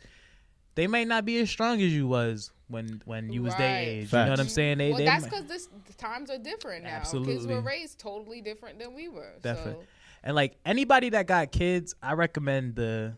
they may not be as strong as you was when you was their Right. age. You Facts. know what I'm saying? Well, They that's might- because the times are different now. Kids Absolutely. were raised totally different than we were. Definitely. So And like anybody that got kids, I recommend the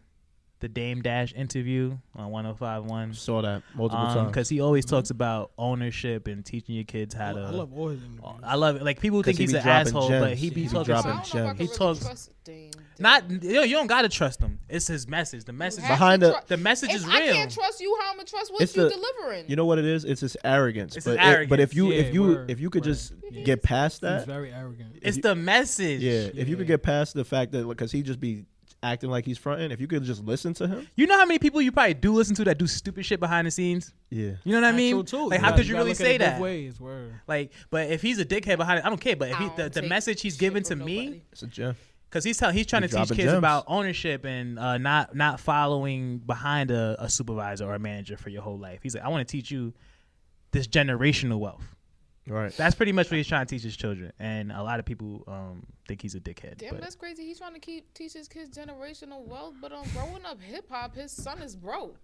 Dame Dash interview on 105.1. Saw that multiple times. Because he always talks about ownership and teaching your kids how to. I love all his interviews. I love it. Like people 'Cause think he he's be an dropping asshole, gems. but he be He be talking. dropping I don't know if I gems. could He really talks- trust Dame. Not you don't gotta trust him. It's his message. The message You have Behind to the- tru- the message If is I real. can't trust you. How I'm gonna trust what It's you the- delivering? You know what it is? It's his arrogance. It's but his but if you arrogance. if Yeah, you word, if you could word. just get past He's that, very arrogant. It's the message. yeah. If you could get past the fact that because he just be acting like he's fronting, if you could just listen to him, You know how many people you probably do listen to that do stupid shit behind the scenes? yeah. You know what I mean? True, too. Like, how gotta- could you gotta really look at say it both that? ways, word. Like, but if he's a dickhead behind it, I don't care. But if I he, don't the take message he's shit giving to from me, nobody. It's a gem. because he's trying to He's teach dropping kids gems. about ownership and not following behind a supervisor or a manager for your whole life. He's like, I want to teach you this generational wealth. Right. That's pretty much what he's trying to teach his children, and a lot of people think he's a dickhead. Damn, but that's crazy. He's trying to teach his kids generational wealth, but growing up hip hop, his son is broke.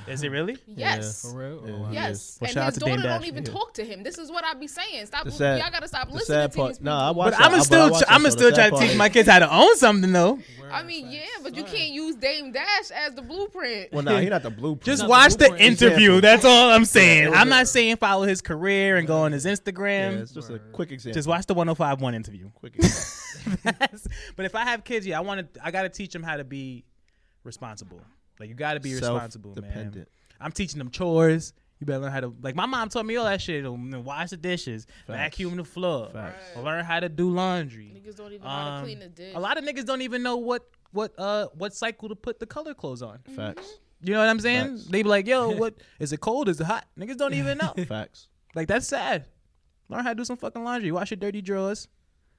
is it really? Yes. For real? Yeah. Oh, wow. Yes, Well, and shout out his to Dame daughter don't Dash. even Yeah. talk to him. This is what I be saying. Stop, The sad- y'all gotta stop The listening sad to these part. people. Nah, I watch But that. I'm I still watch that, I'm so still the trying sad to teach part my is- kids how to own something though. I mean, yeah, but you can't use Dame Dash as the blueprint. Well, nah, he not the blueprint. Just Not watch the the blueprint. interview. Example. That's all I'm saying. it was I'm a- not saying follow his career and go on his Yeah, Instagram. it's just a quick example. Just watch the 105.1 interview. Quick example. But if I have kids, yeah, I got to teach them how to be responsible. Like you got to be responsible, man. Self-dependent. I'm teaching them chores. You better learn how to, like, my mom taught me all that shit. Wash the dishes, vacuum the floor, learn how to do laundry. Niggas don't even know how to clean the dish. A lot of niggas don't even know what cycle to put the color clothes on. Facts. You know what I'm saying? Facts. They be like, yo, what is it cold? Is it hot? Niggas don't even know. Facts. Like, that's sad. Learn how to do some fucking laundry. Wash your dirty drawers.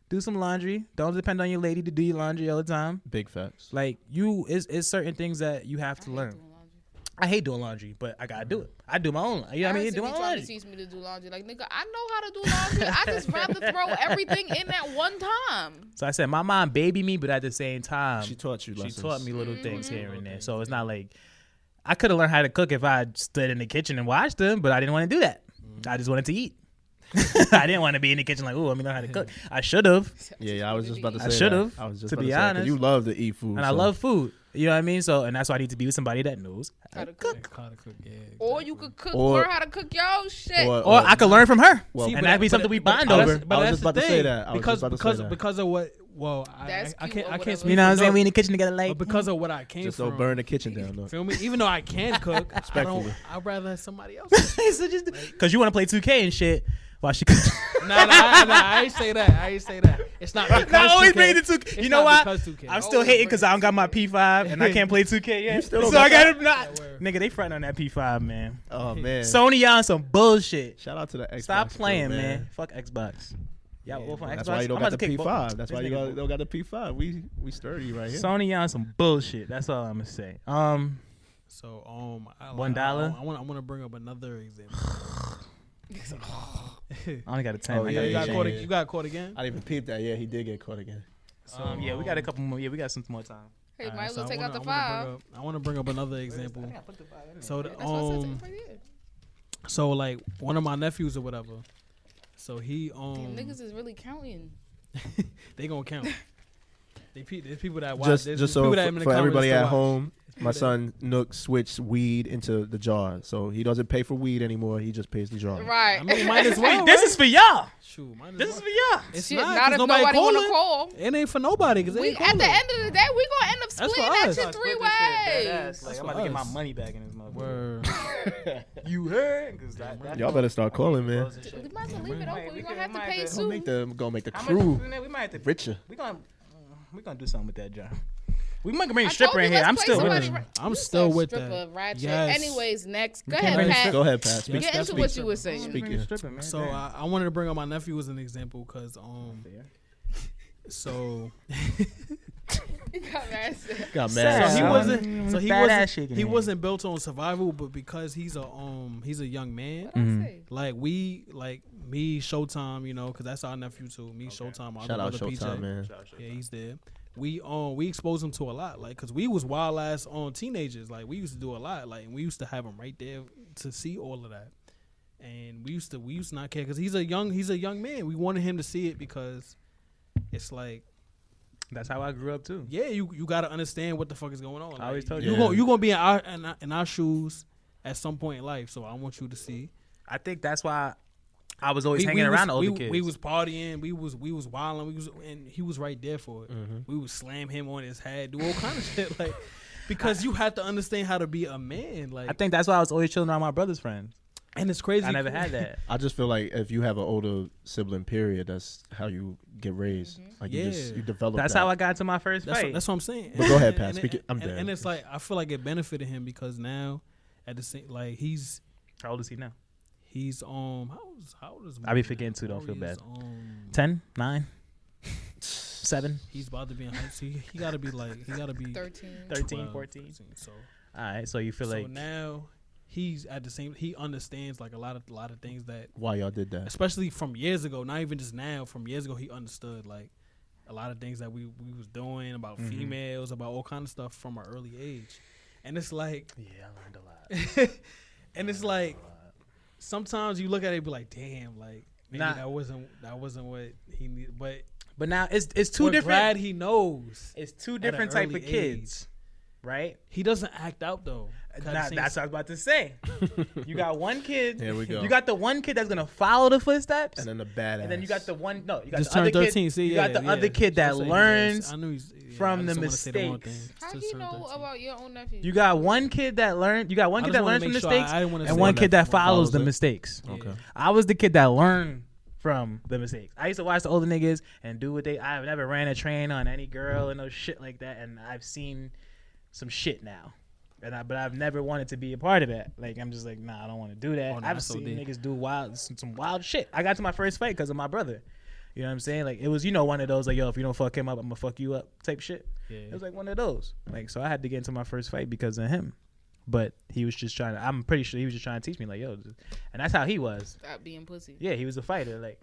Do some laundry. Don't depend on your lady to do your laundry all the time. Big facts. Like, it's certain things that you have to learn. I hate doing laundry, but I gotta do it. I do my own. You know what I mean? Do my own trying laundry. to teach me to do laundry. Like, nigga, I know how to do laundry. I just rather throw everything in at one time. So I said, my mom babied me, but at the same time, She taught you lessons. She taught me little things here and there. So it's not like I could have learned how to cook if I stood in the kitchen and watched them, but I didn't want to do that. I just wanted to eat. I didn't want to be in the kitchen like, oh, let me learn how to cook. I should have. Yeah, I was just about to say I should have. I was just to about be to say, 'cause honest. you love to eat food. And I love food. You know what I mean? So, and that's why I need to be with somebody that knows how to cook. How to cook, yeah. Exactly. Or you could cook, Or- learn how to cook your shit. Or I could learn from her. Well, See, and but that'd be but something we but bond that's- over. But I was that's just about the to say thing. that. I was Because just about to say that. because of what. Well, That's I cute or can't whatever. speak. You know what I'm for saying? Nook, We in the kitchen together like, but because of what I came Just from. don't burn the kitchen down. Look. Feel me? Even though I can cook, I'd rather have somebody else. because you want to play 2K and shit while she cooks. Nah, I ain't say that. It's not because I always 2K. made it 2K. It's You know not why? because 2K. I'm still hating because I don't got my P5 and I can't play 2K yet. still don't So I got got to not. That word. Nigga, they fronting on that P5, man. Oh man. Sony y'all on some bullshit. Shout out to the Xbox. Stop playing, crew, man. Fuck Xbox. Y'all both on Xbox. That's why you don't I'm got about the to kick P5. That's This why you nigga don't got the P5. We sturdy right here. Sony y'all on some bullshit. That's all I'm gonna say. So $1? I want to bring up another example. I only got a 10. Oh, I yeah, You got yeah, caught. yeah. You got caught again. I didn't even peep that. Yeah, he did get caught again. So yeah, we got a couple more. Yeah, we got some more time. Hey, Alright, might as well so take out the I 5. want to bring up another example. So That's what I said. Take it right here. so like one of my nephews or whatever. So he Damn, niggas is really counting. they gonna count. There's people that watch. Just there's so people that in the for everybody comments at to watch. home, my son Nook switched weed into the jar, so he doesn't pay for weed anymore. He just pays the jar. Right. I mean, might as well. This is for y'all. Shoot, might as This well. is for y'all. It's Shit, not, not 'cause if nobody nobody want to calling. call. It ain't for nobody because We, at the end of the day, we gonna end up That's splitting for that us. shit 3 ways. Like, for I'm about to get my us. money back in this motherfucker. Word. You heard? 'Cause that Y'all better start calling, man. We might as well leave it open. We gonna have to might pay have to- soon. Gonna make the How crew much? We might have to. richer. We gonna do something with that, John. We might bring I a stripper told you, in here. let's I'm play still with somebody it. ra- I'm You still said with stripper, that. Ratchet. Yes. Anyways, next. Go can't ahead, bring Pat. Go ahead, Pat. Yes, Speak. Get into what you were saying. Speak Bring a it. stripper, man. So I wanted to bring up my nephew as an example because so You got mad. Got Sad. mad. so he son. wasn't so he Fat ass wasn't shaking he hand. wasn't built on survival, but because he's a young man. What I say? Like me, Showtime, you know, because that's our nephew too. Me, Showtime, my Shout other out brother Showtime, PJ. man. Yeah, he's there. We exposed him to a lot, like, cause we was wild ass on teenagers. Like we used to do a lot, like, and we used to have him right there to see all of that. And we used to not care, cause he's a young man. We wanted him to see it because it's like, That's how I grew up too. yeah, you got to understand what the fuck is going on. Like, I always told you you. you gonna be in our shoes at some point in life. So I want you to see. I think that's why I was always hanging around the older kids. We was partying, we was wilding, and he was right there for it. We would slam him on his head, do all kind of shit, like, because you have to understand how to be a man, like. I think that's why I was always chilling around my brother's friends. And it's crazy. I never had that. I just feel like if you have an older sibling, period, that's how you get raised. Like Yeah. you develop. That's that. how I got to my first That's fight. what I'm saying. But go ahead, Pat. And Speak it. I'm and, dead. and it's like I feel like it benefited him because now, at the same, like he's How old is he now? how old is I be forgetting too, don't feel Maurice? bad. 10, 9, 7, He's about to be in high school. He gotta be 13. 13, 12, 14. So All right, so you feel so like now he's at the same. He understands like a lot of things that, Why y'all did that? especially from years ago. Not even just now. From years ago, he understood like a lot of things that we was doing about females, about all kind of stuff from an early age. And it's like, yeah, I learned a lot. and it's like sometimes you look at it and be like, damn, like maybe Nah. that wasn't what he needed. But now it's two We're different. glad he knows. It's two an different type of early kids, right? He doesn't act out though. That's what I was about to say. You got one kid. Here we go. You got the one kid that's gonna follow the footsteps, And then the badass. and then you got the one. No, you got Just the other turned kid. 13. See, you yeah, got the yeah. other kid that So I'm saying, learns. I knew from the mistakes. How do you know about your own nephew? You got one kid that learned. You got one kid that learns from mistakes, and one kid that follows the mistakes. Okay. I was the kid that learned from the mistakes. I used to watch the older niggas and do what they. I've never ran a train on any girl and no shit like that, and I've seen some shit now. But I've never wanted to be a part of that. Like, I'm just like, nah, I don't want to do that. I've seen niggas do some wild shit. I got to my first fight because of my brother. You know what I'm saying? Like, it was, one of those, like, yo, if you don't fuck him up, I'm going to fuck you up type shit. Yeah. It was like one of those. Like, so I had to get into my first fight because of him. But he was just I'm pretty sure he was just trying to teach me, like, yo. And that's how he was. Stop being pussy. Yeah, he was a fighter. Like,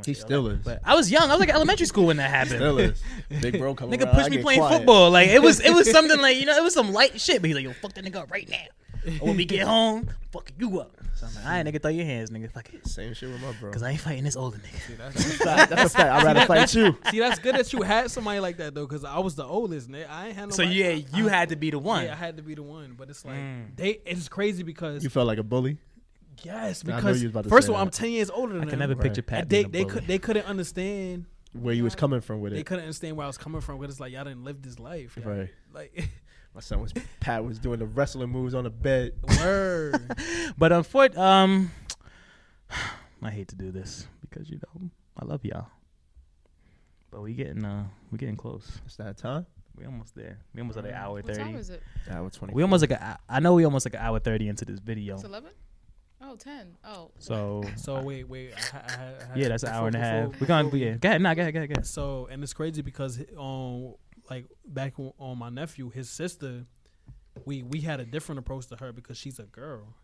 he still is. But I was young. I was like elementary school when that happened. Still is. Big bro coming nigga pushed me playing football. Like it was something like it was some light shit. But he's like, yo, fuck that nigga up right now. Or when we get home, fuck you up. So I'm like, all right, nigga, throw your hands, nigga. Fuck it. Same shit with my bro. Cause I ain't fighting this older nigga. See, that's a fact. I'd rather fight you. See, that's good that you had somebody like that though, cause I was the oldest. Nigga. I ain't had nobody. So yeah, you had to be the one. Yeah, I had to be the one. But it's like it's crazy because you felt like a bully. Yes, because first of all, I'm 10 years older than them. I can never picture Pat. They couldn't understand where you was coming from with it. They couldn't understand where I was coming from. But it's like y'all didn't live this life, right? Like my Pat was doing the wrestling moves on the bed. Word. But unfortunately, I hate to do this because I love y'all, but we getting close. It's that time. We almost there. We almost at an hour 30. What time is it? Hour 20. We almost I know we almost like an hour 30 into this video. It's 11. Oh, 10. Oh. So wait. Yeah, that's an hour and a half. We're going. Yeah. Go ahead. Go ahead. So, and it's crazy because like back on my nephew, his sister, we had a different approach to her because she's a girl.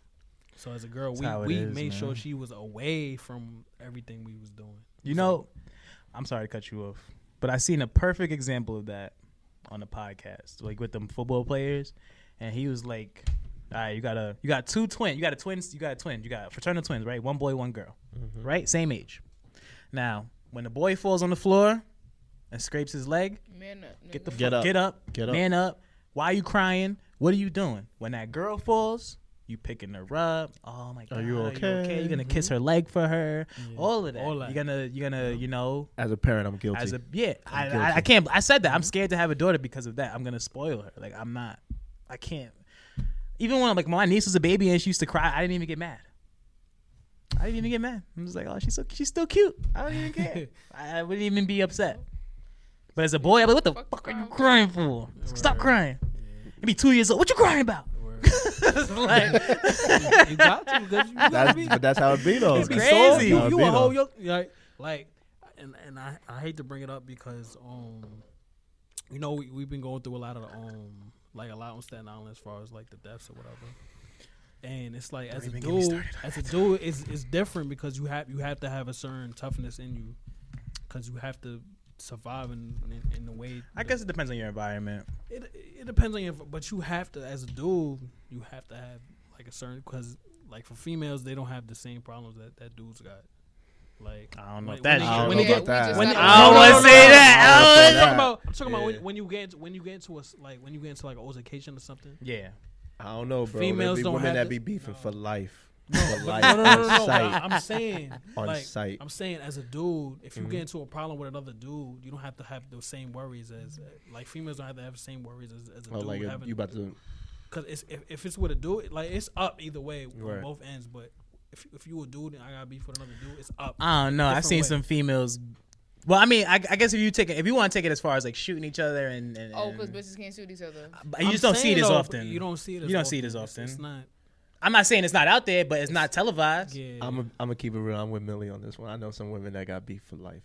So as a girl, we made sure she was away from everything we was doing. I'm sorry to cut you off, but I seen a perfect example of that on the podcast, like with them football players, and he was like, all right, you got two twins. You got twins. You got fraternal twins, right? One boy, one girl, right? Same age. Now, when the boy falls on the floor and scrapes his leg, get up, man up. Why are you crying? What are you doing? When that girl falls, you picking her up. Oh my God, are you okay? You're gonna kiss her leg for her. Yeah. All of that. You're gonna. As a parent, I'm guilty. I can't. I said that. I'm scared to have a daughter because of that. I'm gonna spoil her. Like I can't. Even when my niece was a baby and she used to cry, I didn't even get mad. I'm just like, oh, she's still cute. I don't even care. I wouldn't even be upset. But as a boy, I'm like, what the fuck are you crying for? Stop crying. You be 2 years old. What you crying about? Like, you got to because you gotta be. But that's how it be though. It's crazy. You a whole like, and I hate to bring it up because we've been going through a lot of like a lot on Staten Island as far as like the deaths or whatever. And it's like as a dude, it's different because you have to have a certain toughness in you because you have to survive in the way. I guess it depends on your environment. It depends on but you have to, as a dude, you have to have like a certain, because like for females they don't have the same problems that dudes got. Like I don't know if that's true. I don't want to say that. I'm talking about when you get into like an altercation or something. Yeah. I don't know, bro. Females be don't women have that to, be beefing for life. No. I'm saying on site. I'm saying as a dude, if you get into a problem with another dude, you don't have to have the same worries as like females don't have to have the same worries as a dude. Like you about to. Because if it's with a dude, like it's up either way on both ends. But if you a dude and I got beef with another dude, it's up. I don't know. I've seen some females. Well, I mean, I guess if you want to take it as far as like shooting each other and because bitches can't shoot each other. You just don't see it as often. You don't see it. As often. It's not. I'm not saying it's not out there, but it's not televised. Yeah. I'm gonna keep it real. I'm with Millie on this one. I know some women that got beef for life.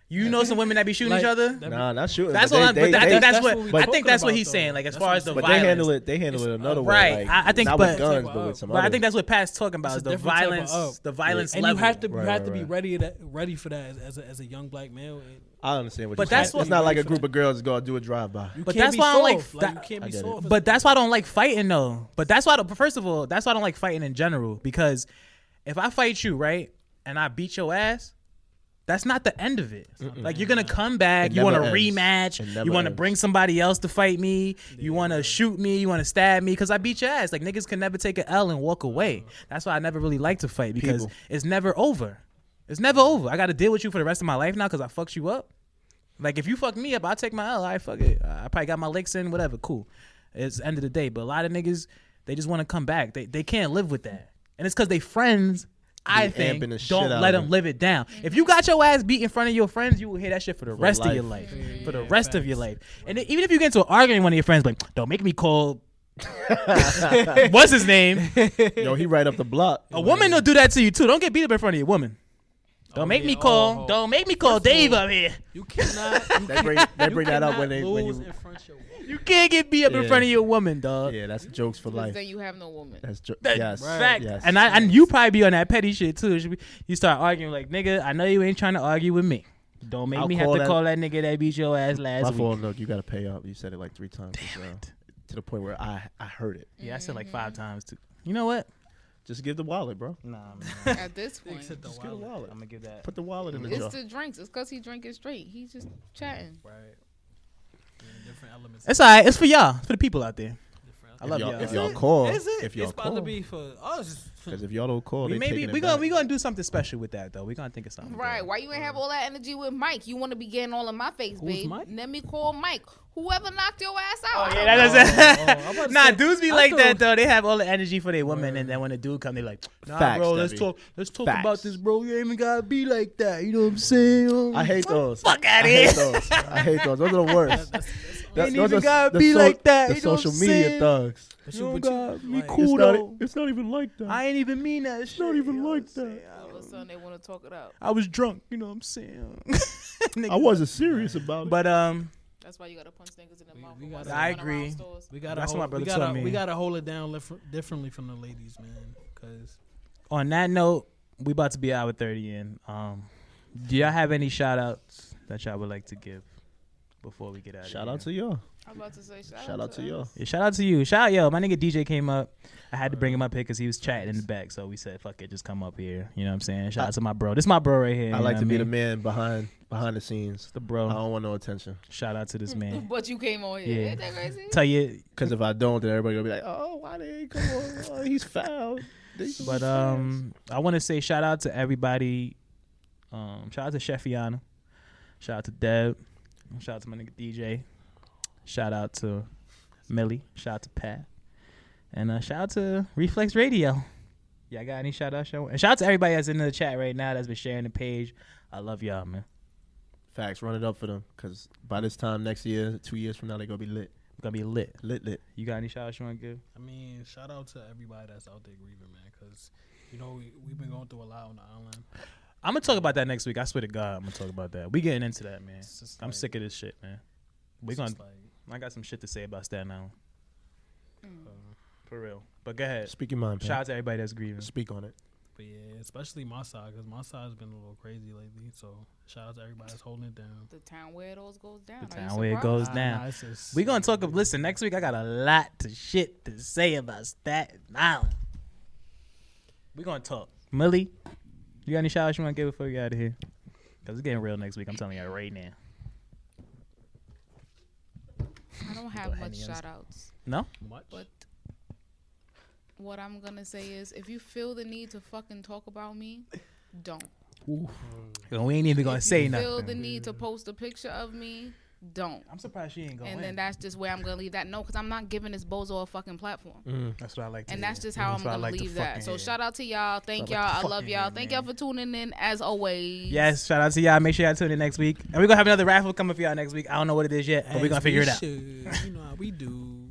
You know some women that be shooting each other? Nah, not shooting. That's what I think that's what he's saying. Like as far as the violence, they handle it another way. Right. Like, I think, not with guns, but with some other. I think that's what Pat's talking about is the violence. The violence level. And you have to be ready for that as a young black male. I understand what you're saying. It's not like a group of girls go do a drive-by. But that's why I don't like. You can't be soft. But that's why I don't like fighting though. But that's why, first of all, that's why I don't like fighting in general. Because if I fight you, right, and I beat your ass, that's not the end of it. Like you're gonna come back. You want a rematch. You want to bring somebody else to fight me. You want to shoot me. You want to stab me because I beat your ass. Like niggas can never take an L and walk away. That's why I never really like to fight because it's never over. It's never over. I got to deal with you for the rest of my life now because I fucked you up. Like if you fuck me up, I'll take my L. I fuck it. I probably got my licks in, whatever. Cool. It's the end of the day. But a lot of niggas, they just want to come back. They can't live with that, and it's because they friends. I think don't let them live it down. If you got your ass beat in front of your friends, you will hear that shit for the rest of your life. For the rest of your life. And even if you get into an argument with one of your friends, like, don't make me call. What's his name? Yo, he right up the block. A woman will do that to you too. Don't get beat up in front of your woman. Don't make me call. Don't make me call Dave up here. You cannot. They bring that up when you. In front of your woman. You can't get beat up in front of your woman, dog. Yeah, that's jokes for life. Then you have no woman. That's yes, right. fact. Yes. And you probably be on that petty shit too. You start arguing like, nigga, I know you ain't trying to argue with me. Don't make me have to call that nigga that beat your ass last week. My fault, Nook. You gotta pay up. You said it like 3 times. Damn it. To the point where I heard it. Yeah, I said like 5 times too. You know what? Just give the wallet, bro. Nah, man. At this point, Just get the wallet. I'm gonna give that. Put the wallet in the jar. it's the drinks. It's because he drinking straight. He's just chatting. Right. Different elements. It's alright. It's for y'all. It's for the people out there. I love y'all. If y'all call, Is it? if y'all it's call, about to be for us. because if y'all don't call, we gonna do something special with that though. We gonna think of something. Right. good. Why you ain't have all that energy with Mike? You want to be getting all in my face, Who's babe. Mike? Let me call Mike. Whoever knocked your ass out. Oh yeah, that's I'm about to Nah, say, dudes be I like thought- that though. They have all the energy for their woman, and then when the dude come, they like, nah, Facts, bro, Debbie. let's talk Facts. about this, bro. You ain't even gotta be like that. You know what I'm saying? I hate those. Fuck outta I here. hate those. I hate those. Those are the worst. Ain't Those even are gotta be like that. The You know what social I'm media saying? thugs. But You don't but gotta be like, cool though. It's not even like that. I ain't even mean that. It's not even like that. All of a sudden they want to talk it out. I was drunk. You know what I'm saying? I wasn't serious about it. But That's why you gotta punch niggas in the mouth. we for gotta- once I you run around agree. stores. we gotta That's what my hold, brother we told gotta, me. we gotta hold it down differently from the ladies, man. Because on that note, we about to be hour 30 in. Do y'all have any shout outs that y'all would like to give before we get out of here? Shout out to y'all. I'm about to say Shout out to y'all. Yeah, shout out to you. Shout out, yo. My nigga DJ came up. I had to bring him up here because he was chatting in the back. So we said, fuck it, just come up here. You know what I'm saying? Shout out to my bro. This is my bro right here. I like to be the man behind the scenes. The bro. I don't want no attention. Shout out to this man. But you came on here. Yeah. Ain't that crazy? Tell you. Because if I don't, then everybody gonna be like, "Oh, why they ain't come on? Oh, he's foul." But I want to say shout out to everybody. Shout out to Chefiana. Shout out to Deb. Shout out to my nigga DJ. Shout out to Millie. Shout out to Pat. And shout out to Reflex Radio. Y'all got any shout outs? And shout out to everybody that's in the chat right now that's been sharing the page. I love y'all, man. Facts, run it up for them. Because by this time next year, 2 years from now, they're gonna be lit. Gonna be lit. Lit. You got any shout outs you want to give? I mean, shout out to everybody that's out there grieving, man. Because you know we've been going through a lot on the island. I'm gonna talk about that next week. I swear to God, I'm gonna talk about that. We getting into that, man. I'm sick of this shit, man. I got some shit to say about Staten Island. For real. But go ahead. Speak your mind, man. Shout out to everybody that's grieving. Speak on it. But yeah, especially my side, because my side's been a little crazy lately. So shout out to everybody that's holding it down. The town where it all goes down. The Are you town where it surprised? goes down. Nah, it's just- We gonna talk. Listen, next week I got a lot to shit to say about Staten Island. We gonna talk. Millie, you got any shout outs you want to give before we get out of here? Cause it's getting real next week. I'm telling you right now. I don't have much shout outs. No. much. But what I'm gonna say is, if you feel the need to fucking talk about me, don't. We ain't even gonna say If you nothing. feel the need to post a picture of me, don't. I'm surprised she ain't going. And then that's just where I'm gonna leave that. No, because I'm not giving this bozo a fucking platform. That's what I like to And hear. that's just how I'm what I gonna like to leave that. fucking So hear. shout out to y'all. Thank That's what I y'all. like I to love fucking y'all. hear, Thank man. y'all for tuning in as always. Yes, shout out to y'all. Make sure y'all tune in next week. And we're gonna have another raffle coming for y'all next week. I don't know what it is yet, but we're gonna figure it out. You know how we do.